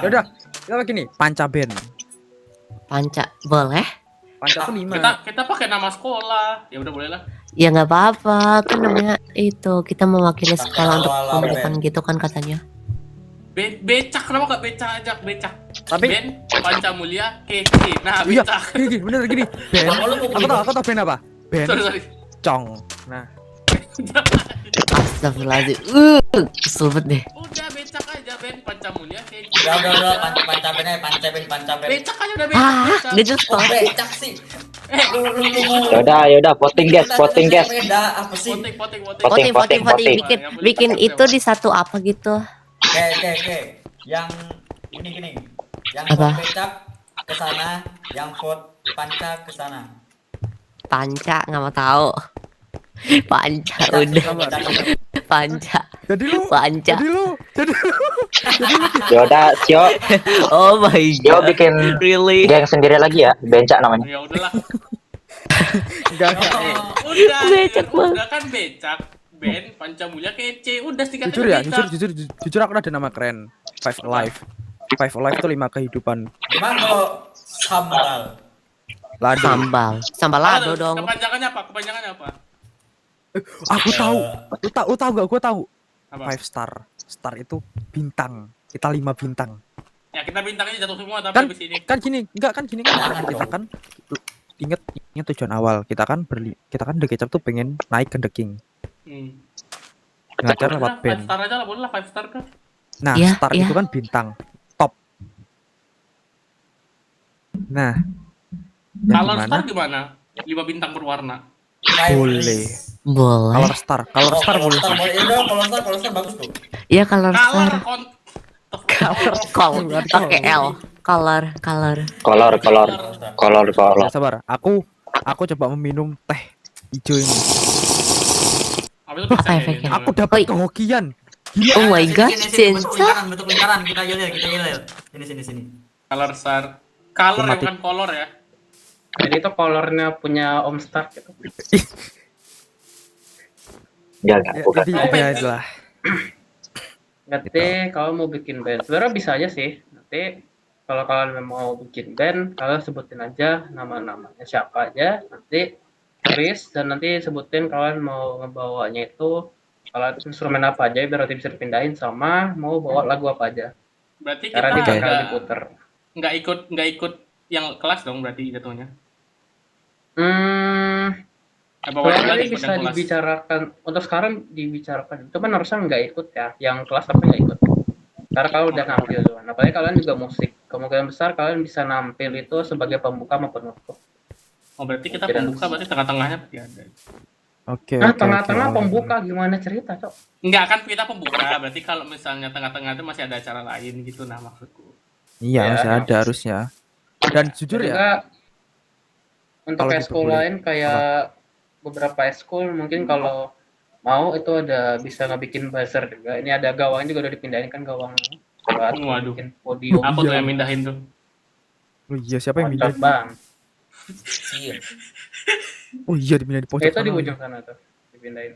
Ya udah, kita begini, Panca band. Panca boleh? Panca itu 5. Kita pakai nama sekolah. Ya udah boleh lah. Ya nggak apa-apa, kan namanya itu kita mewakili sekolah untuk memberikan gitu kan katanya. Becak, kenapa gak becak aja? Becak. Tapi Ben, Panca Mulia, kece. Nah, iya, becak. gini, bener gini. Ben, aku tahu Ben apa? Ben, Sorry. Cong. Nah, Astagfirullahaladzim. Kesel banget deh. Udah becak aja Ben, Panca Mulia, kece. Udah, panca ben. Becak aja udah becak. Ah, dia tuh Kok becak sih? Yaudah, voting guys. Beda apa sih? Voting. Voting. Bikin itu di satu apa gitu. Oke. Yang gini. Yang Apa? vote becak ke sana, yang vote panca ke sana. Panca nggak mau tahu. Panca udah. Panca. jadi lu. Yaudah, Sio Oh my Sio god. bikin Really? geng sendiri lagi ya, bencak namanya. Ya udahlah. Enggak. Udah kan becak. Ben, Panca Mulia, kece. Udah singkat Jujur ya, jujur aku ada nama keren. Five Alive. Five Alive itu 5 kehidupan. Gimana kalau sambal? Lado. Sambal lado dong. Kepanjangannya apa? Aku tahu. Lu tahu gak? Gue tahu. Apa? 5 star. Star itu bintang. Kita 5 bintang. Ya kita bintangnya jatuh semua tapi Kan habis ini. kan gini, enggak kan gini kan. Kita kan inget tujuan awal. Kita kan The Kecap tuh pengen naik ke The King. Ngajar lewat band. 5 star aja lah, boleh lah 5 star kan. Nah, Iya, star iya. itu kan bintang top. Nah, yang Kalau gimana? star gimana? 5 bintang berwarna. Boleh. Boleh. Color star boleh. Kalau star bagus tuh. Iya, color Color star. Color. Pakai L. Color. Ya, sabar. Aku coba meminum teh hijau ini. Apa efeknya? Aku dapat kehokian. Oh my god, Cinta. Bentuk lingkaran, kita yel. Sini. Color star. Color ya, Mati. bukan color ya. Jadi itu colornya punya Om Star gitu. Enggak, bukan. Jadi ya itulah. Nanti kalau mau bikin band, sebenarnya bisa aja sih. Nanti kalau kalian mau bikin band, kalian sebutin aja nama-namanya siapa aja. Nanti tulis dan nanti sebutin kalian mau ngebawanya itu kalau instrumen apa aja biar nanti bisa dipindahin sama mau bawa lagu apa aja. Berarti kita nggak ikut yang kelas dong berarti jatuhnya. Sebenarnya bisa dibicarakan untuk sekarang dibicarakan itu kan harusnya nggak ikut ya yang kelas tapi nggak ikut karena kalau udah nampil tuh apalagi kalian juga musik kemungkinan besar kalian bisa nampil itu sebagai pembuka maupun penutup. Berarti kita pembuka berarti tengah-tengahnya pasti ada. Oke. Tengah-tengah pembuka gimana cerita cok? Nggak kan kita pembuka berarti kalau misalnya tengah-tengah itu masih ada acara lain gitu nah maksudku. Iya, masih ada harusnya. Dan jujur ya. Untuk eskul lain kayak beberapa eskul mungkin kalau mau itu ada bisa ngebikin buzzer juga. Ini ada gawang juga udah dipindahin kan gawang buat Waduh. bikin podium. Aku tuh yang mindahin tuh. Oh iya, siapa yang Kocak mindahin? bang. Iya. Oh iya, dipindah di pojok Itu di sana. ujung sana tuh dipindahin.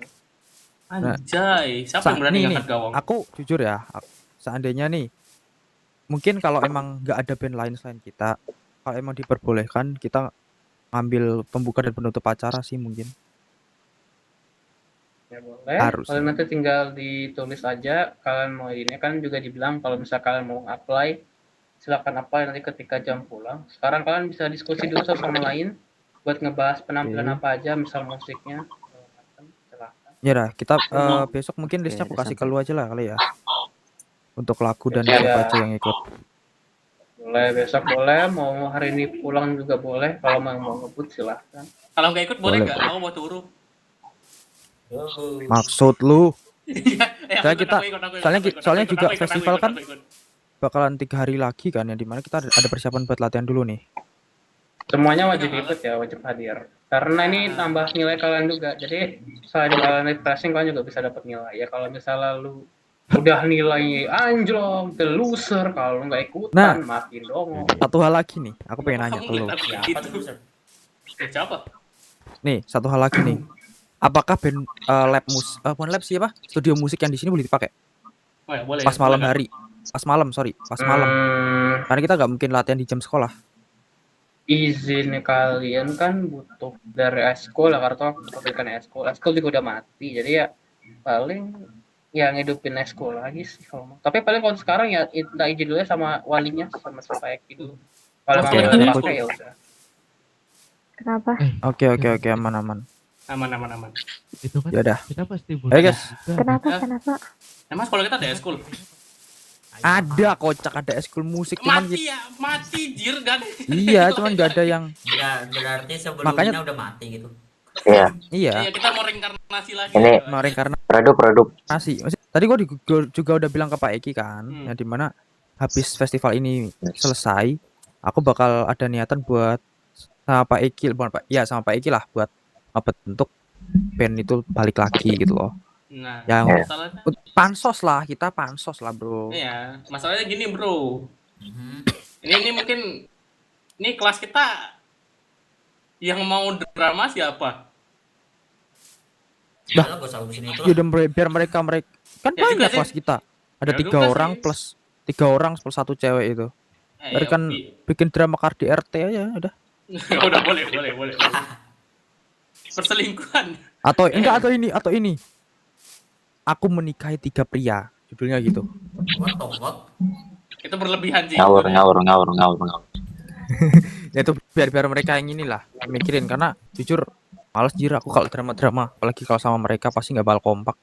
Anjay, siapa yang berani nih, ngangkat gawang? aku jujur ya, seandainya nih, mungkin kalau emang nggak ada band lain selain kita, kalau emang diperbolehkan, kita ngambil pembuka dan penutup acara sih mungkin. Ya boleh. Harus. Kalau nanti tinggal ditulis aja kalian mau ini kan juga dibilang kalau misalnya kalian mau apply silakan apply nanti ketika jam pulang. Sekarang kalian bisa diskusi dulu satu sama lain buat ngebahas penampilan apa aja, misal musiknya. Silakan. Ya dah, kita besok mungkin listnya aku kasih ke lu aja lah kali ya. Untuk lagu dan Ya. siapa aja yang ikut. Boleh besok boleh, mau hari ini pulang juga boleh. Kalau mau ngebut silahkan. Kalau nggak ikut boleh Boleh, nggak? boleh. Aku mau turu. Maksud lu? Aku ikut, kita aku ikut, aku ikut, soalnya aku ikut, soalnya aku ikut, juga aku ikut, festival aku kan ikut, aku ikut. bakalan 3 hari lagi kan, yang dimana kita ada persiapan buat latihan dulu nih. Semuanya wajib ikut ya, wajib hadir. Karena ini tambah nilai kalian juga. Jadi selain kalian refreshing, kalian juga bisa dapat nilai. Ya kalau misalnya lu udah nilai anjlok, the loser, kalau lu nggak ikutan, makin dong. Satu hal lagi nih, aku pengen nanya ke lu. Siapa? Nih, satu hal lagi nih. Apakah band lab bukan lab sih apa? Studio musik yang di sini boleh dipakai? Oh ya, boleh. Pas malam boleh, hari. Pas malam, sorry. Pas malam. Karena kita nggak mungkin latihan di jam sekolah. Izin kalian kan butuh dari eskul lah, karena kepemilikan eskul juga udah mati, jadi ya paling yang ngidupin eskul lagi sih kalau mau. Tapi paling kalau sekarang ya minta izin dulu ya sama walinya, sama Eki dulu. Kalau Oke, mau oke. pakai ya udah. Kenapa? Oke, aman. Aman. Itu kan Ya udah. kita pasti Ayo guys. Kenapa? Emang sekolah kita ada eskul? Ada kocak, ada eskul musik cuman Mati ya, mati jir kan. iya, cuman nggak ada yang Ya, berarti sebelumnya Makanya- udah mati gitu. Iya. iya. Iya, kita mau reinkarnasi lagi. Ini Kemarin karena produk nasi. Tadi gua juga udah bilang ke Pak Eki kan, ya dimana habis festival ini selesai, aku bakal ada niatan buat sama Pak Eki, bukan Pak, ya sama Pak Eki lah buat bentuk band itu balik lagi gitu loh. Nah, Yang masalahnya pansos lah, kita pansos lah bro. iya, masalahnya gini, Bro. Ini mungkin ini kelas kita yang mau drama siapa? Dah, Gak usah urusin itu ya udah biar mereka kan Ya juga banyak sih. kelas kita. Ada Ya 3 juga orang sih. plus 3 orang plus 1 cewek itu. Biar kan bikin drama kardi RT aja udah. Udah boleh. Perselingkuhan. Atau ini. Aku menikahi 3 pria. Judulnya gitu. What the fuck? Itu berlebihan sih. ngawur. Ya itu biar mereka yang inilah mikirin, karena jujur males jir aku kalau drama-drama, apalagi kalau sama mereka pasti nggak bakal kompak.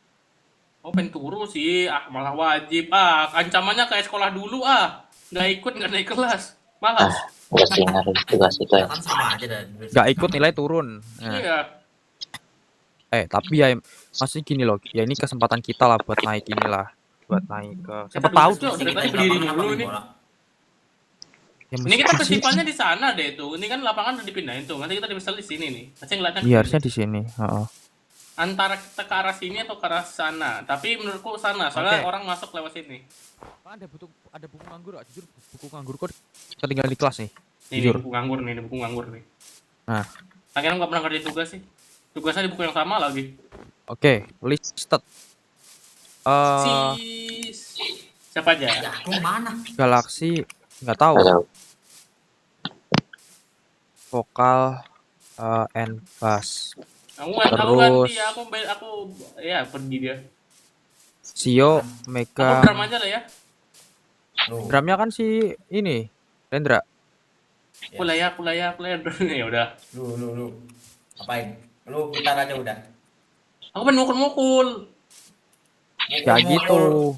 Oh, pengen turu sih. Malah wajib. Ancamannya kayak sekolah dulu nggak ikut, nggak naik kelas. Malas. Enggak sih, harus tugas itu ya. Kan sama aja dah. Nggak ikut nilai turun. Nah, Iya. tapi ya maksudnya gini loh, ya ini kesempatan kita lah buat naik inilah, buat naik ke siapa tahu Tuh, dari tadi berdiri dulu ini. ya Ini kita mesti sih. festivalnya di sana deh tuh. Ini kan lapangan udah dipindahin tuh. Nanti kita bisa di sini nih. Pasti ngeliatnya Iya, harusnya di sini. Heeh. antara kita ke arah sini atau ke arah sana. Tapi menurutku sana, soalnya Oke. orang masuk lewat sini. Ada buku nganggur, jujur buku nganggur kok ketinggalan di kelas nih. Ini Jujur. buku nganggur nih, ini buku nganggur nih. Nah, Akhirnya nggak pernah kerjain tugas sih. Tugasnya di buku yang sama lagi. oke, listed. Siapa aja? Ya, aku mana? Galaxy nggak tahu. Vokal and bass. Aku ganti, Terus aku ya pergi dia. Sio, Aku Mega. drum aja lah ya. Drumnya kan si ini, Rendra. Aku layak. Ya udah. Lu. Apain? Lu putar aja udah. Aku pengen mukul-mukul. Ya gitu.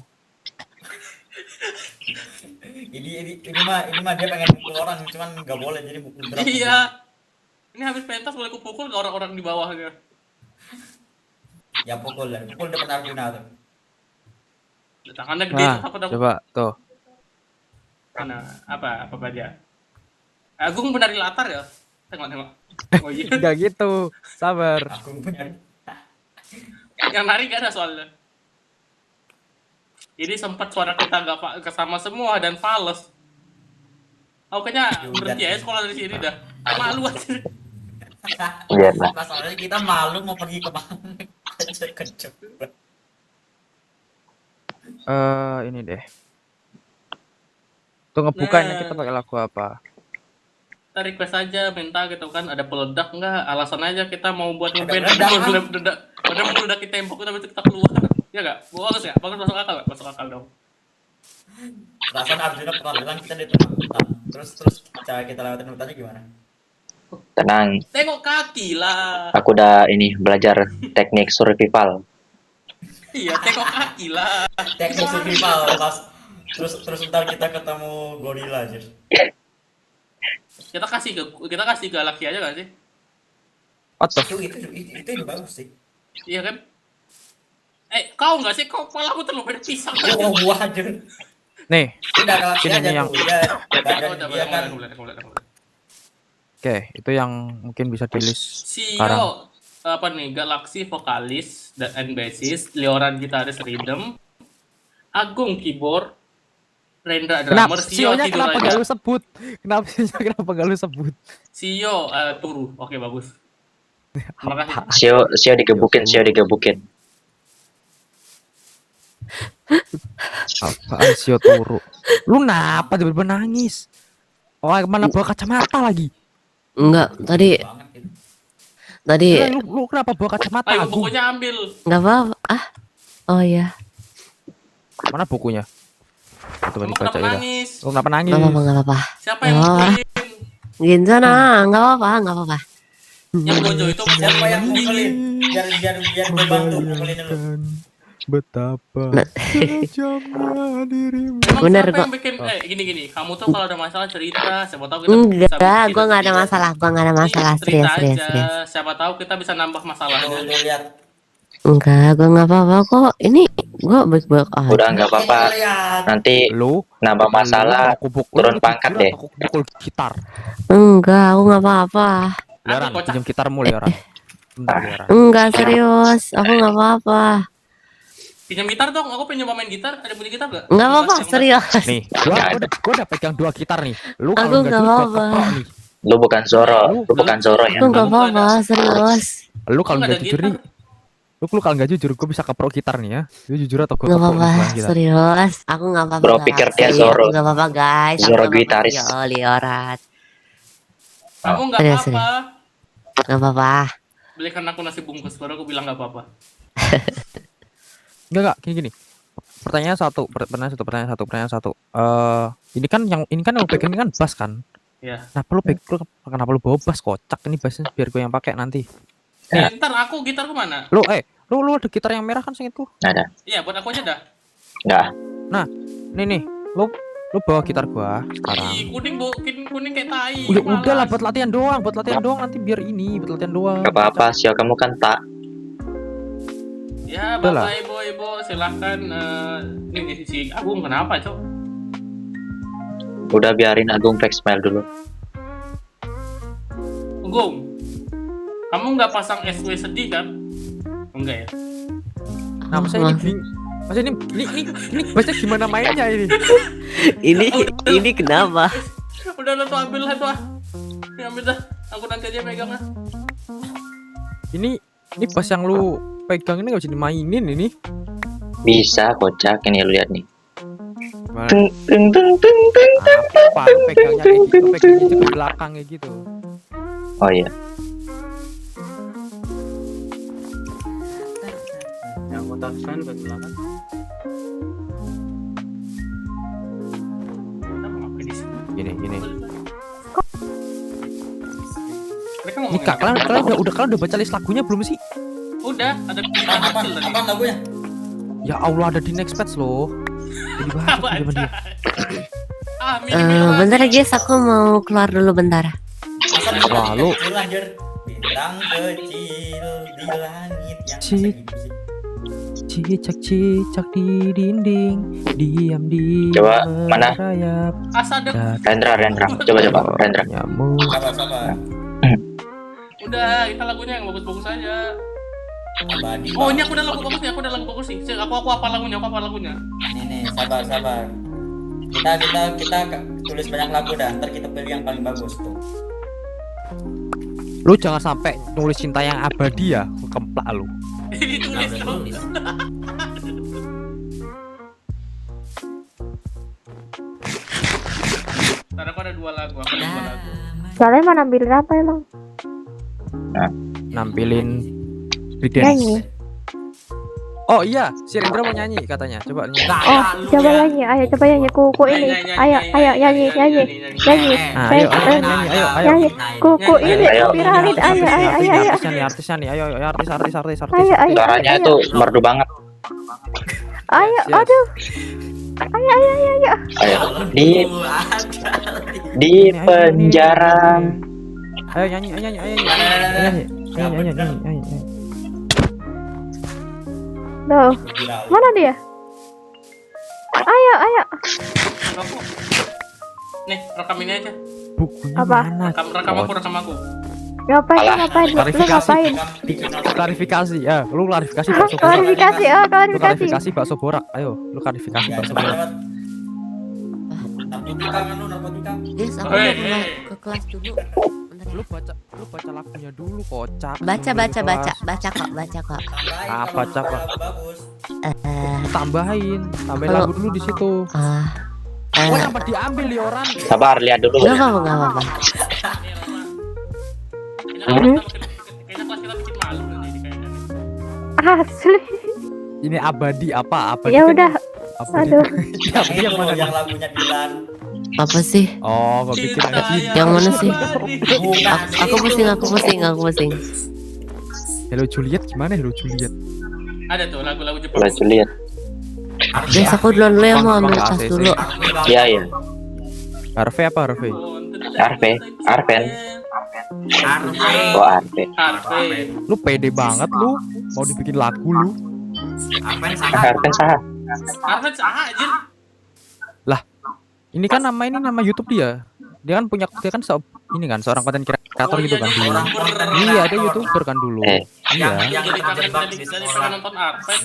Ini mah dia pengen mukul orang, cuman nggak boleh jadi mukul drum. Iya. Ini habis pentas boleh kupukul ke orang-orang di bawahnya. Ya pukul depan Arjuna tuh. Tangannya gede Nah, tuh, apa dapat? coba tuh. Mana? Apa aja? Agung penari latar ya? Tengok. Oh iya. Enggak gitu. Sabar. Aku pengen. Yang nari gak ada soalnya. ini sempat suara kita nggak kesama semua dan fals. Aku kayaknya berhenti ya sekolah dari sini dah. Malu aja. Biarlah. Masalahnya kita malu mau pergi ke mana. Kecep. Ini deh. Tuh ngebukainnya kita pakai lagu apa? Kita request aja minta gitu kan, ada peledak nggak? Alasan aja kita mau buat ngeband meledak. Padahal meledak tembok tapi kita keluar. Ya nggak? Bagus ya? Bagus, masuk akal nggak? Masuk akal dong. Perasaan Arjuna pernah bilang kita di tengah hutan. Terus cara kita lewatin hutannya gimana? Tenang. Tengok kaki lah. Aku udah ini belajar teknik survival. Iya, tengok kaki lah. Teknik survival pas. Terus ntar kita ketemu gorila aja. Kita kasih galaksi aja nggak sih? Itu bagus sih. Iya kan? Kau nggak sih? Kau kepala aku terlalu beda pisang. Oh, gua aja. Nih. Udah galaksi ini aja yang tuh. Dia kan. Oke, itu yang mungkin bisa di-list sekarang. Apa nih? Galaxy vokalis dan bassist, Lioran gitaris rhythm, Agung keyboard, Rendra drummer, Sionya kenapa gak lu sebut? Kenapa gak lu sebut? Sio turu. Oke, bagus. Terima kasih. Sio digebukin. Apaan Sio turu? Lu kenapa tiba-tiba nangis? Oh, mana bawa kacamata lagi? Enggak, tadi Lu kenapa bawa kacamata? Ayo bukunya ambil. Enggak apa-apa. Oh iya. Mana bukunya? Coba Kamu dibaca kenapa ya. nangis? Lu kenapa nangis? Enggak apa-apa. Siapa yang mukulin? Gin sana, enggak apa-apa. Yang bojo itu Siapa yang mukulin? Biar gue bantu mukulin dulu. Betapa kejamnya dirimu. Emang Bener siapa kok. yang bikin gini kamu tuh kalau ada masalah cerita, siapa tahu kita bisa Enggak, bikin gua enggak ada masalah. cerita Serius. aja. Siapa tahu kita bisa nambah masalahnya. Tuh lihat. Enggak, gua enggak apa-apa kok. Ini gua baik-baik aja. Udah nggak apa-apa. Nanti Lu nambah masalah turun pangkat deh. Aku pukul gitar. Enggak, aku enggak apa-apa. Leoran, pinjam gitarmu Leoran. Bentar Leoran. Enggak serius, aku enggak apa-apa. Pinjam gitar dong, aku pengen main gitar. Ada punya gitar nggak? Enggak apa-apa, serius. Nih, gua udah pegang 2 gitar nih. Lu Aku kalau nggak enggak apa-apa. nih. Lu bukan Zoro ya. Aku enggak apa-apa, serius. Lu kalau Nggak enggak ada jujur nih. Lu kalau enggak jujur, gua bisa keprok gitar nih ya. Lu jujur atau gua Enggak keprok apa-apa, gitar? serius. Aku enggak apa-apa. Bro pikir dia Zoro. Enggak apa-apa, guys. Zoro gitaris. Yo, Lioran. Kamu nggak Serius, apa-apa. Enggak apa-apa. Belikan aku nasi bungkus, baru aku bilang nggak apa-apa. Enggak, gini. Pertanyaan satu. Ini kan yang lu pegang kan bass kan? Iya. Kenapa lu bawa bass, kocak ini bassnya biar gue yang pakai nanti. Ntar aku gitarku mana? Lu ada gitar yang merah kan seingetku? Ada. Iya, buat aku aja dah. Nggak. Nah, nih, lu bawa gitar gua sekarang. Ih, kuning kayak tai. Udah lah buat latihan doang nanti biar ini buat latihan doang. Gak apa-apa, Sio kamu kan tak. Ya, Udah lah. Bapak Ibu, silahkan. Ini si Agung kenapa, Cok? Udah biarin Agung fake smile dulu. Agung, kamu nggak pasang SW sedih kan? Enggak ya? Nah, maksudnya ini bassnya gimana mainnya ini? Ini kenapa? Udah lah tuh, ambil lah tuh. Ya, ambil dah. Aku nanti aja megang lah. Ini bass yang lu pegang ini nggak bisa dimainin ini. Bisa kocak, ini lu lihat nih. Apa lu pegangnya kayak gitu, pegangnya ke belakang kayak gitu. Oh iya. Yang kotak fan ke belakang. Gini. Mereka Ini ngomongin Kak, kalian udah baca list lagunya belum sih? Udah, ada gitar kecil tadi. Apa lagunya? Ya Allah, ada di next patch loh. Jadi Apa bahas aja? Bentar guys, aku mau keluar dulu bentar. Wah, lu Bintang kecil di langit yang cicak di dinding, diam Coba, mana? merayap. Rendra. Coba Rendra. Nyamuk. Sabar. Udah, kita lagunya yang bagus-bagus aja. Abadi. Oh, ini aku udah lagu bagus nih. Aku apa lagunya? Nih. sabar. Kita tulis banyak lagu dah. Ntar kita pilih yang paling bagus tuh. Lu jangan sampai nulis cinta yang abadi ya, kemplak lu. Ini tulis dong. Ntar aku ada 2 lagu, aku ada 2 lagu. Kalian mau nampilin apa emang? Nampilin break dance. Nyanyi. Oh iya, si Rendra mau nyanyi katanya. Coba nyanyi. Oh, coba nyanyi. Ayo coba nyanyi. Kuku ini. Ayo nyanyi. Nah, ayo Nyanyi. Kuku ini viralin. Ayo. Artisnya nih. Ayo artis. Ayo. Suaranya tuh merdu banget. Ayo, aduh. Ayo. Ayo. Di penjara. Ayo nyanyi. Loh, mana dia? Ayo. Nih, rekam ini aja. Bukunya Apa? mana? Rekam aku. Ngapain? Lu ngapain? Klarifikasi ya, lu klarifikasi bakso borak. Klarifikasi, Lu klarifikasi. klarifikasi bakso borak. Ayo, lu klarifikasi bakso borak. Yes, aku Hei, mau ke kelas dulu. Lu baca lagunya dulu, kocak. Baca kok. Baca kok. Bagus. Tambahin Kalau- lagu dulu di situ. Kenapa diambil di orang? Sabar, lihat dulu. Gak apa-apa. Kayaknya kelas kita bikin malu nanti kayaknya. Asli. Ini abadi apa? Ya udah. Aduh. Yang mana? Yang lagunya Dilan. Apa sih? Oh, gua bikin aja. Yang mana sih? Aku pusing. Hello Juliet gimana Hello Juliet? Ada tuh lagu-lagu Jepang. Lihat lihat. Guys, aku duluan dulu yang mau ambil tas dulu. Iya. Harvey apa Harvey? Arven. Oh, Arven. Lu pede banget lu, mau dibikin lagu lu. Arven sah. Arven sah aja. Lah, ini kan nama YouTube dia. Dia kan ini kan seorang konten kreator gitu kan dulu. Iya, dia YouTuber kan dulu. Iya. Jadi pengen nonton Arven.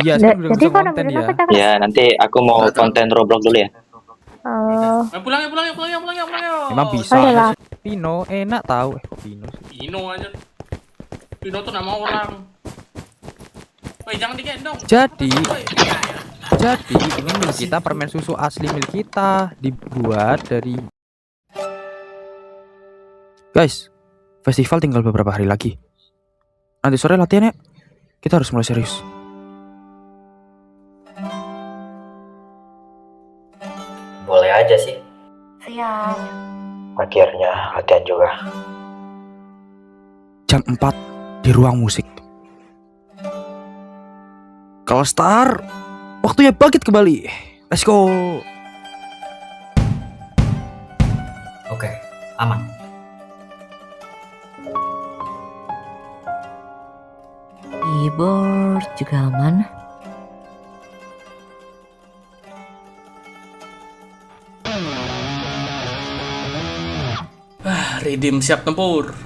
Iya, Jadi sekarang udah bisa kau konten namanya dia. apa, Cak? Ya, nanti aku mau konten Roblox dulu ya. Oh, Pulang. Emang bisa. Ayo lah. Pino enak tahu. Kok Pino sih? Pino aja. Pino tuh nama orang. Woi, jangan digendong. Jadi ini milik kita, permen susu asli milik kita, dibuat dari. Guys, festival tinggal beberapa hari lagi. Nanti sore latihan ya. Kita harus mulai serius. Boleh aja sih. siap. Akhirnya latihan juga. Jam 4 di ruang musik. Kalau Star, waktunya bangkit kembali. Let's go. Oke, aman. Keyboard juga aman. Redeem siap tempur.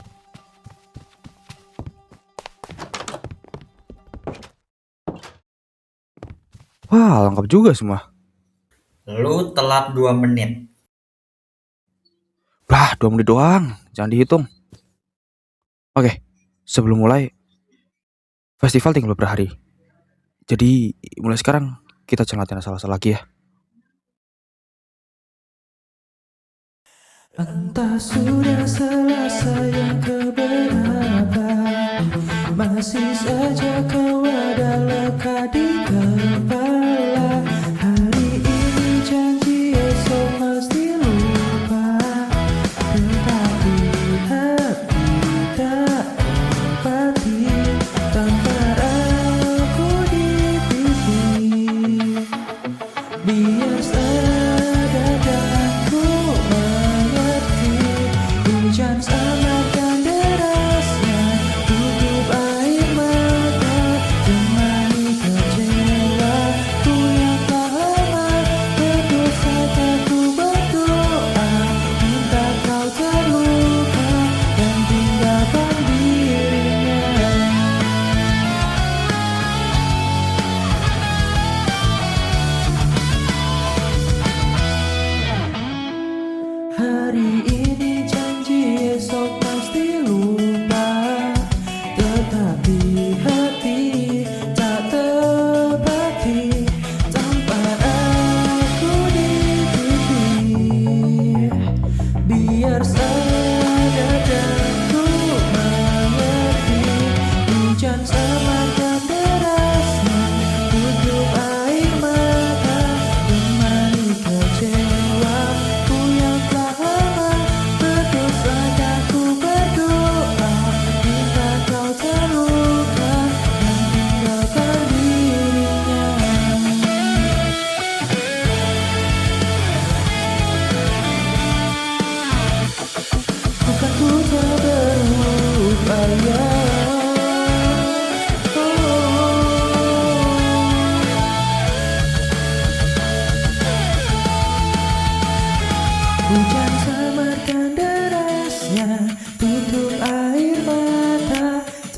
Wah, lengkap juga semua. Lu telat 2 menit. Bah, 2 menit doang. Jangan dihitung. Oke, sebelum mulai, festival tinggal beberapa hari. Jadi, mulai sekarang, kita jangan latihan asal-asal lagi ya. Entah sudah selesai yang keberapa, masih saja kau ada luka di kepala. Hari ini janji esok pasti lupa, tetapi hati tak empati tanpa aku di pipi. Biar sadar dan ku mengerti, hujan samakan derasnya, tutup air mata, temani kecewa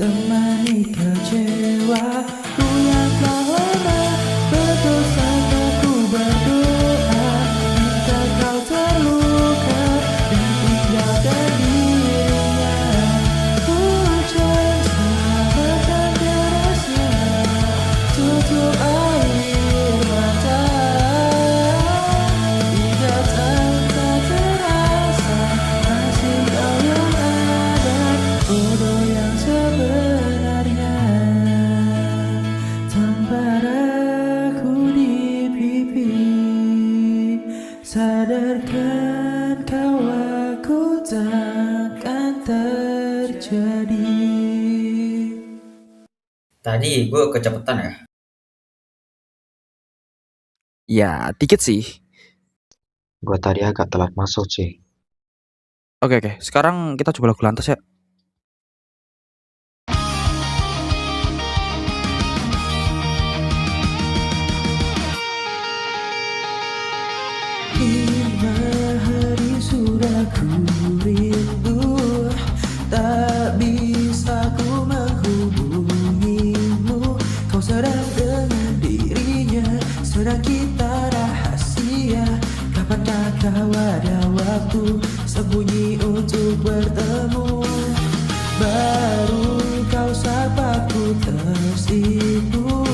temani kecewa ku yang telah lama berdosa. Ku berdoa jika kau terluka dan tinggalkan dirinya. Hujan selamatkan derasnya, tutup air mata. Hingga tanpa terasa masih kau yang ada, bodoh yang sebenarnya. Tampar aku di pipi, sadarkan kau aku takkan terjadi. Tadi gue kecepatan ya. Ya, dikit sih. Gua tadi agak telat masuk sih. Oke, sekarang kita coba lagu lantas ya. Lima hari sudah ku rindu, tak bisa ku menghubungimu. Kau sedang dengan dirinya, sedang kita rahasia. Kapankah kau ada waktu sembunyi untuk bertemu? Baru kau sapa ku tersipu,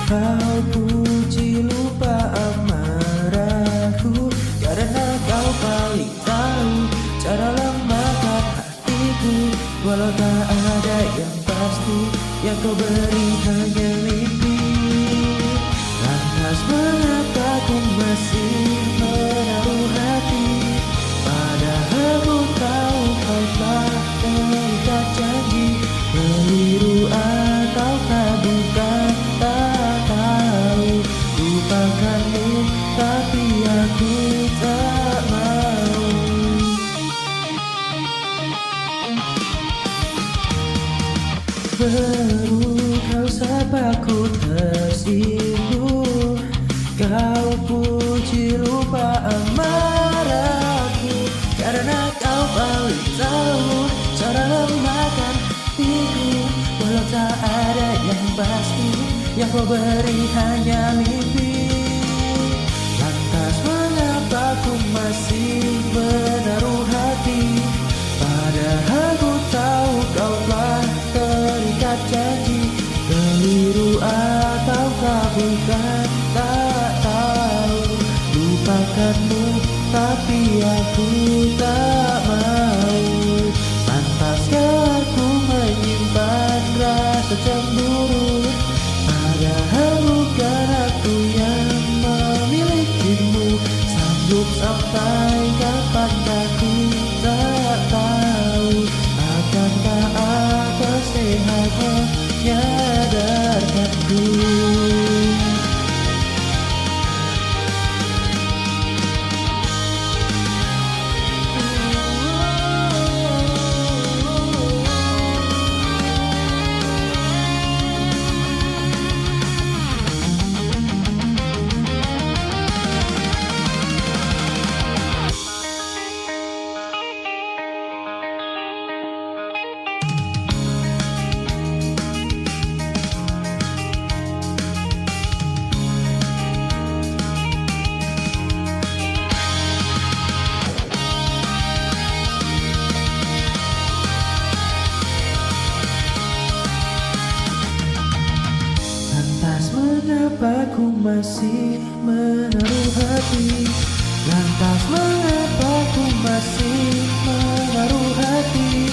kau puji lupa amarahku. Karena kau paling tahu cara lemahkan hatiku. Walau tak ada yang pasti, yang kau beri hanya mimpi. Lantas mengapa ku masih menaruh hati, padahal ku tahu kau telah terikat janji. Keliru ataukah bukan, tak tahu. Lupakanmu tapi aku tak mau. Baru kau sapa ku tersinggung, kau puji lupa amarahku. Karena kau paling tahu cara lemahkan hatiku. Walau tak ada yang pasti, yang kau beri hanya mimpi. Lantas mengapa ku masih menaruh hati, padahal ku tahu kau telah terikat janji. Keliru ataukah bukan, tak tahu. Lupakanmu tapi aku tak mau. Pantaskah aku menyimpan rasa cemburu, padahal bukan aku yang memilikimu. Sanggup sampai kapan aku tak tahu. Akankah aku sehat menyadarkanku? Lantas mengapa ku masih menaruh hati, lantas mengapa ku masih menaruh hati,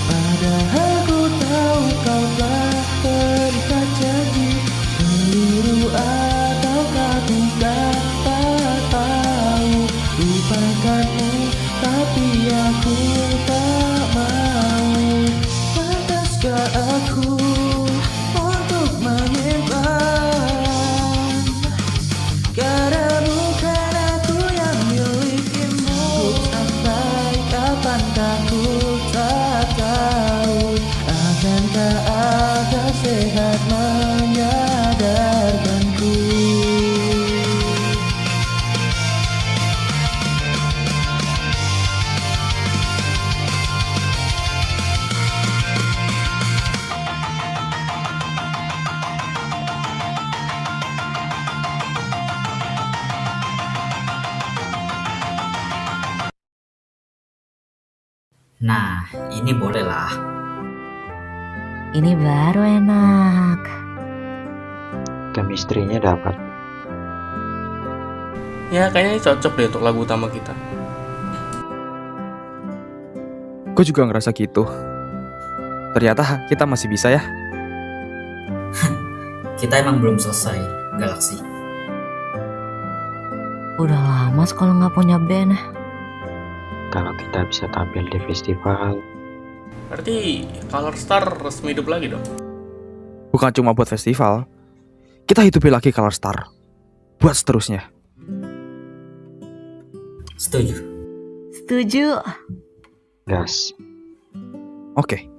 padahal ku tahu kau telah terikat janji. Keliru ataukah bukan, tak tahu. Lupakanmu tapi aku tak mau. Pantaskah aku untuk menyimpan, karena bukan aku yang milikimu. Sampai kapankah ku tak Nah, ini boleh lah. Ini baru enak. Chemistry-nya dapat. Ya kayaknya ini cocok deh untuk lagu utama kita. Gue juga ngerasa gitu. Ternyata kita masih bisa ya. Kita emang belum selesai, Galaxy. Udah lama kalau nggak punya band. Kalau kita bisa tampil di festival, Berarti Color Star resmi hidup lagi dong. Bukan cuma buat festival, kita hidupi lagi Color Star buat seterusnya. Setuju. Setuju. gas. Oke,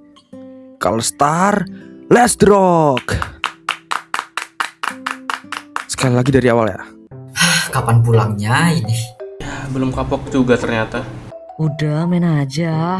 Color Star, let's rock. Sekali lagi dari awal ya. Kapan pulangnya ini? Ya, belum kapok juga ternyata. Udah main aja.